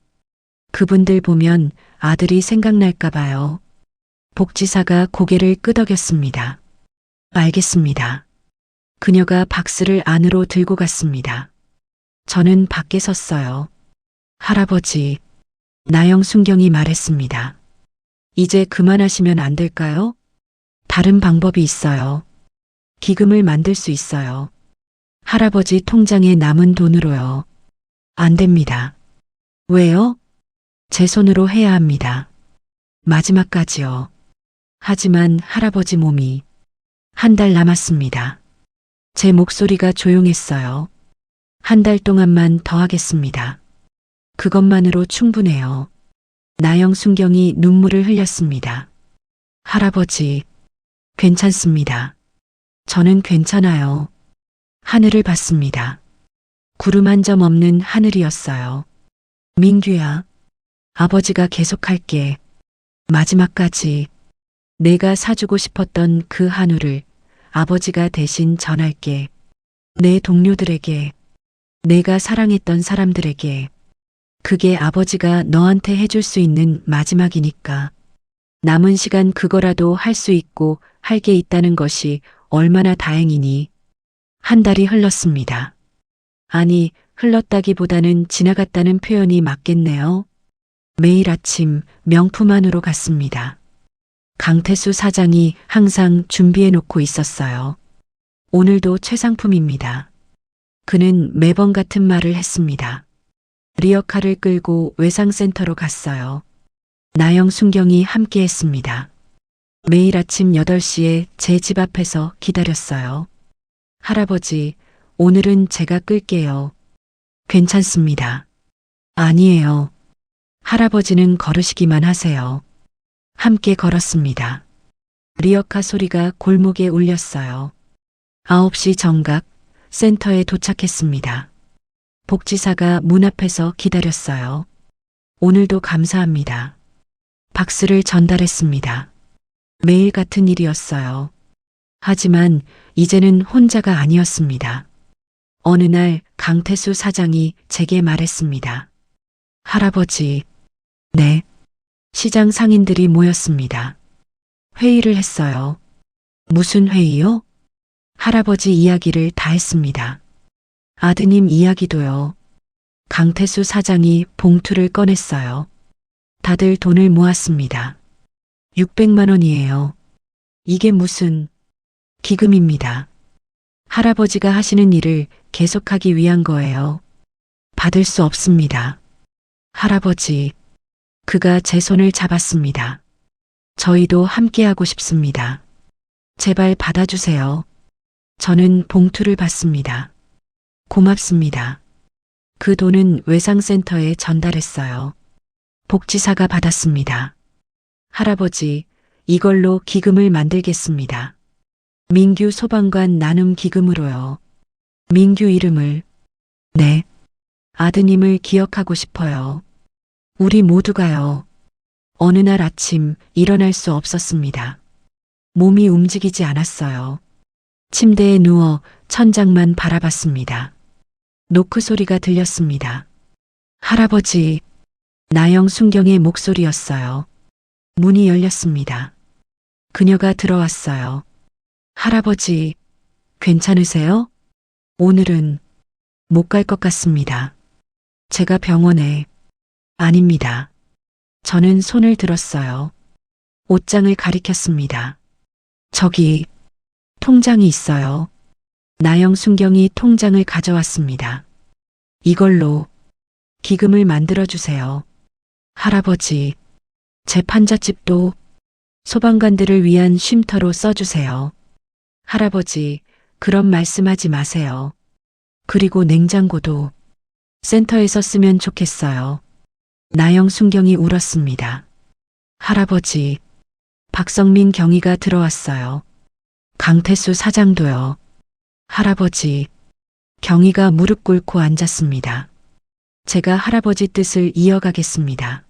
그분들 보면 아들이 생각날까 봐요. 복지사가 고개를 끄덕였습니다. 알겠습니다. 그녀가 박스를 안으로 들고 갔습니다. 저는 밖에 섰어요. 할아버지, 나영, 순경이 말했습니다. 이제 그만하시면 안 될까요? 다른 방법이 있어요. 기금을 만들 수 있어요. 할아버지 통장에 남은 돈으로요. 안 됩니다. 왜요? 제 손으로 해야 합니다. 마지막까지요. 하지만 할아버지 몸이 한 달 남았습니다. 제 목소리가 조용했어요. 한 달 동안만 더 하겠습니다. 그것만으로 충분해요. 나영, 순경이 눈물을 흘렸습니다. 할아버지, 괜찮습니다. 저는 괜찮아요. 하늘을 봤습니다. 구름 한 점 없는 하늘이었어요. 민규야, 아버지가 계속할게. 마지막까지 내가 사주고 싶었던 그 한우를 아버지가 대신 전할게. 내 동료들에게, 내가 사랑했던 사람들에게. 그게 아버지가 너한테 해줄 수 있는 마지막이니까. 남은 시간 그거라도 할 수 있고 할 게 있다는 것이 얼마나 다행이니. 한 달이 흘렀습니다. 아니, 흘렀다기보다는 지나갔다는 표현이 맞겠네요. 매일 아침 명품 안으로 갔습니다. 강태수 사장이 항상 준비해 놓고 있었어요. 오늘도 최상품입니다. 그는 매번 같은 말을 했습니다. 리어카를 끌고 외상센터로 갔어요. 나영, 순경이 함께 했습니다. 매일 아침 8시에 제 집 앞에서 기다렸어요. 할아버지, 오늘은 제가 끌게요. 괜찮습니다. 아니에요. 할아버지는 걸으시기만 하세요. 함께 걸었습니다. 리어카 소리가 골목에 울렸어요. 9시 정각 센터에 도착했습니다. 복지사가 문 앞에서 기다렸어요. 오늘도 감사합니다. 박스를 전달했습니다. 매일 같은 일이었어요. 하지만 이제는 혼자가 아니었습니다. 어느 날 강태수 사장이 제게 말했습니다. 할아버지, 네. 시장 상인들이 모였습니다. 회의를 했어요. 무슨 회의요? 할아버지 이야기를 다 했습니다. 아드님 이야기도요. 강태수 사장이 봉투를 꺼냈어요. 다들 돈을 모았습니다. 600만 원이에요. 이게 무슨 기금입니다. 할아버지가 하시는 일을 계속하기 위한 거예요. 받을 수 없습니다. 할아버지, 그가 제 손을 잡았습니다. 저희도 함께하고 싶습니다. 제발 받아주세요. 저는 봉투를 받습니다. 고맙습니다. 그 돈은 외상센터에 전달했어요. 복지사가 받았습니다. 할아버지, 이걸로 기금을 만들겠습니다. 민규 소방관 나눔 기금으로요. 민규 이름을. 네. 아드님을 기억하고 싶어요. 우리 모두가요. 어느 날 아침 일어날 수 없었습니다. 몸이 움직이지 않았어요. 침대에 누워 천장만 바라봤습니다. 노크 소리가 들렸습니다. 할아버지, 나영, 순경의 목소리였어요. 문이 열렸습니다. 그녀가 들어왔어요. 할아버지, 괜찮으세요? 오늘은 못 갈 것 같습니다. 제가 병원에. 아닙니다. 저는 손을 들었어요. 옷장을 가리켰습니다. 저기 통장이 있어요. 나영, 순경이 통장을 가져왔습니다. 이걸로 기금을 만들어주세요. 할아버지, 제 판잣집도 소방관들을 위한 쉼터로 써주세요. 할아버지, 그런 말씀하지 마세요. 그리고 냉장고도 센터에서 쓰면 좋겠어요. 나영, 순경이 울었습니다. 할아버지, 박성민 경위가 들어왔어요. 강태수 사장도요. 할아버지, 경위가 무릎 꿇고 앉았습니다. 제가 할아버지 뜻을 이어가겠습니다.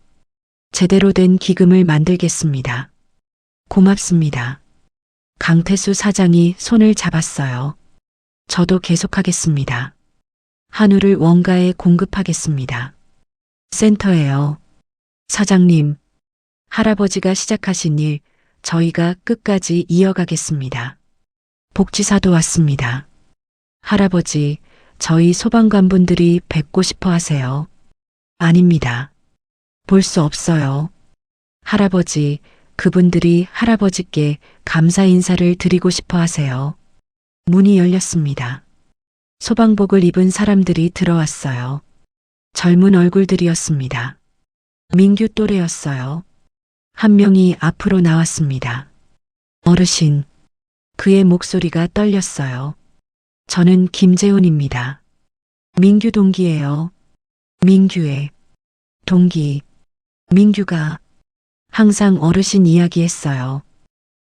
제대로 된 기금을 만들겠습니다. 고맙습니다. 강태수 사장이 손을 잡았어요. 저도 계속하겠습니다. 한우를 원가에 공급하겠습니다. 센터에요. 사장님, 할아버지가 시작하신 일 저희가 끝까지 이어가겠습니다. 복지사도 왔습니다. 할아버지, 저희 소방관분들이 뵙고 싶어 하세요. 아닙니다. 볼 수 없어요. 할아버지, 그분들이 할아버지께 감사 인사를 드리고 싶어 하세요. 문이 열렸습니다. 소방복을 입은 사람들이 들어왔어요. 젊은 얼굴들이었습니다. 민규 또래였어요. 한 명이 앞으로 나왔습니다. 어르신, 그의 목소리가 떨렸어요. 저는 김재훈입니다. 민규 동기예요. 민규의 동기. 민규가 항상 어르신 이야기했어요.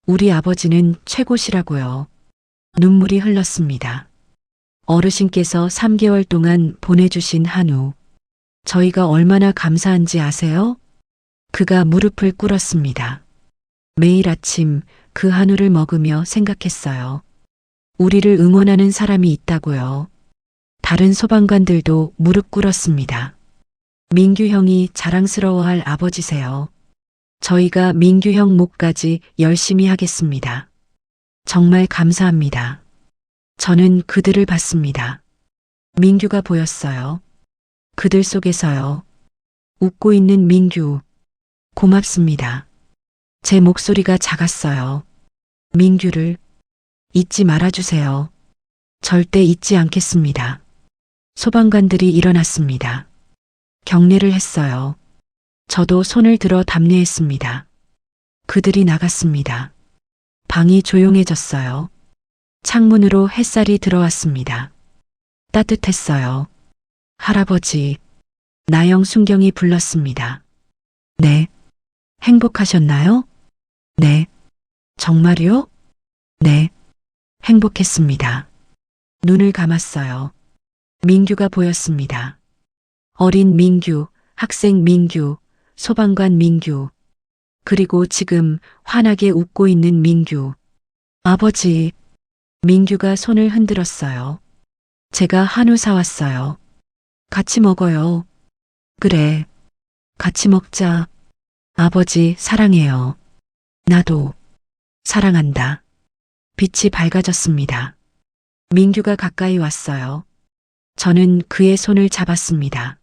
우리 아버지는 최고시라고요. 눈물이 흘렀습니다. 어르신께서 3개월 동안 보내주신 한우. 저희가 얼마나 감사한지 아세요? 그가 무릎을 꿇었습니다. 매일 아침 그 한우를 먹으며 생각했어요. 우리를 응원하는 사람이 있다고요. 다른 소방관들도 무릎 꿇었습니다. 민규 형이 자랑스러워할 아버지세요. 저희가 민규 형 목까지 열심히 하겠습니다. 정말 감사합니다. 저는 그들을 봤습니다. 민규가 보였어요. 그들 속에서요. 웃고 있는 민규. 고맙습니다. 제 목소리가 작았어요. 민규를 잊지 말아주세요. 절대 잊지 않겠습니다. 소방관들이 일어났습니다. 경례를 했어요. 저도 손을 들어 답례했습니다. 그들이 나갔습니다. 방이 조용해졌어요. 창문으로 햇살이 들어왔습니다. 따뜻했어요. 할아버지, 나영 순경이 불렀습니다. 네. 행복하셨나요? 네. 정말요? 네. 행복했습니다. 눈을 감았어요. 민규가 보였습니다. 어린 민규, 학생 민규, 소방관 민규, 그리고 지금 환하게 웃고 있는 민규. 아버지, 민규가 손을 흔들었어요. 제가 한우 사왔어요. 같이 먹어요. 그래, 같이 먹자. 아버지, 사랑해요. 나도 사랑한다. 빛이 밝아졌습니다. 민규가 가까이 왔어요. 저는 그의 손을 잡았습니다.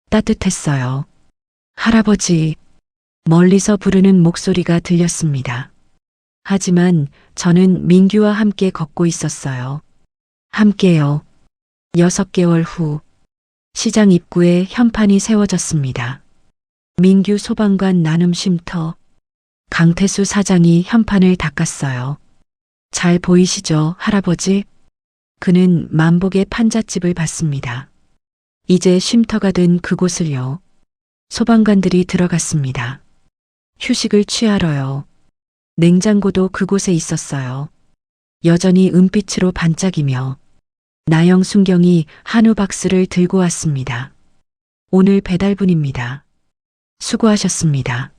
따뜻했어요. 할아버지, 멀리서 부르는 목소리가 들렸습니다. 하지만 저는 민규와 함께 걷고 있었어요. 함께요. 6개월 후, 시장 입구에 현판이 세워졌습니다. 민규 소방관 나눔 쉼터. 강태수 사장이 현판을 닦았어요. 잘 보이시죠, 할아버지? 그는 만복의 판잣집을 받습니다. 이제 쉼터가 된 그곳을요. 소방관들이 들어갔습니다. 휴식을 취하러요. 냉장고도 그곳에 있었어요. 여전히 은빛으로 반짝이며 나영 순경이 한우 박스를 들고 왔습니다. 오늘 배달분입니다. 수고하셨습니다.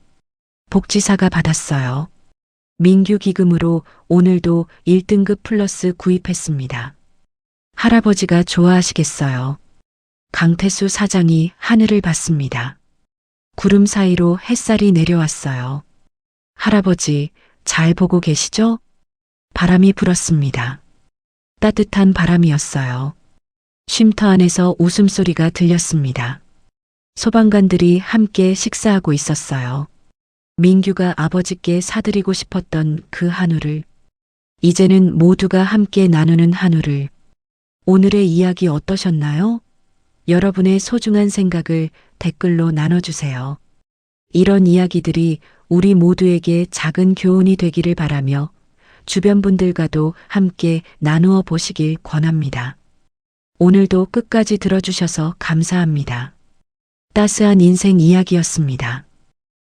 복지사가 받았어요. 민규 기금으로 오늘도 1등급 플러스 구입했습니다. 할아버지가 좋아하시겠어요. 강태수 사장이 하늘을 봤습니다. 구름 사이로 햇살이 내려왔어요. 할아버지, 잘 보고 계시죠? 바람이 불었습니다. 따뜻한 바람이었어요. 쉼터 안에서 웃음소리가 들렸습니다. 소방관들이 함께 식사하고 있었어요. 민규가 아버지께 사드리고 싶었던 그 한우를, 이제는 모두가 함께 나누는 한우를. 오늘의 이야기 어떠셨나요? 여러분의 소중한 생각을 댓글로 나눠주세요. 이런 이야기들이 우리 모두에게 작은 교훈이 되기를 바라며 주변 분들과도 함께 나누어 보시길 권합니다. 오늘도 끝까지 들어주셔서 감사합니다. 따스한 인생 이야기였습니다.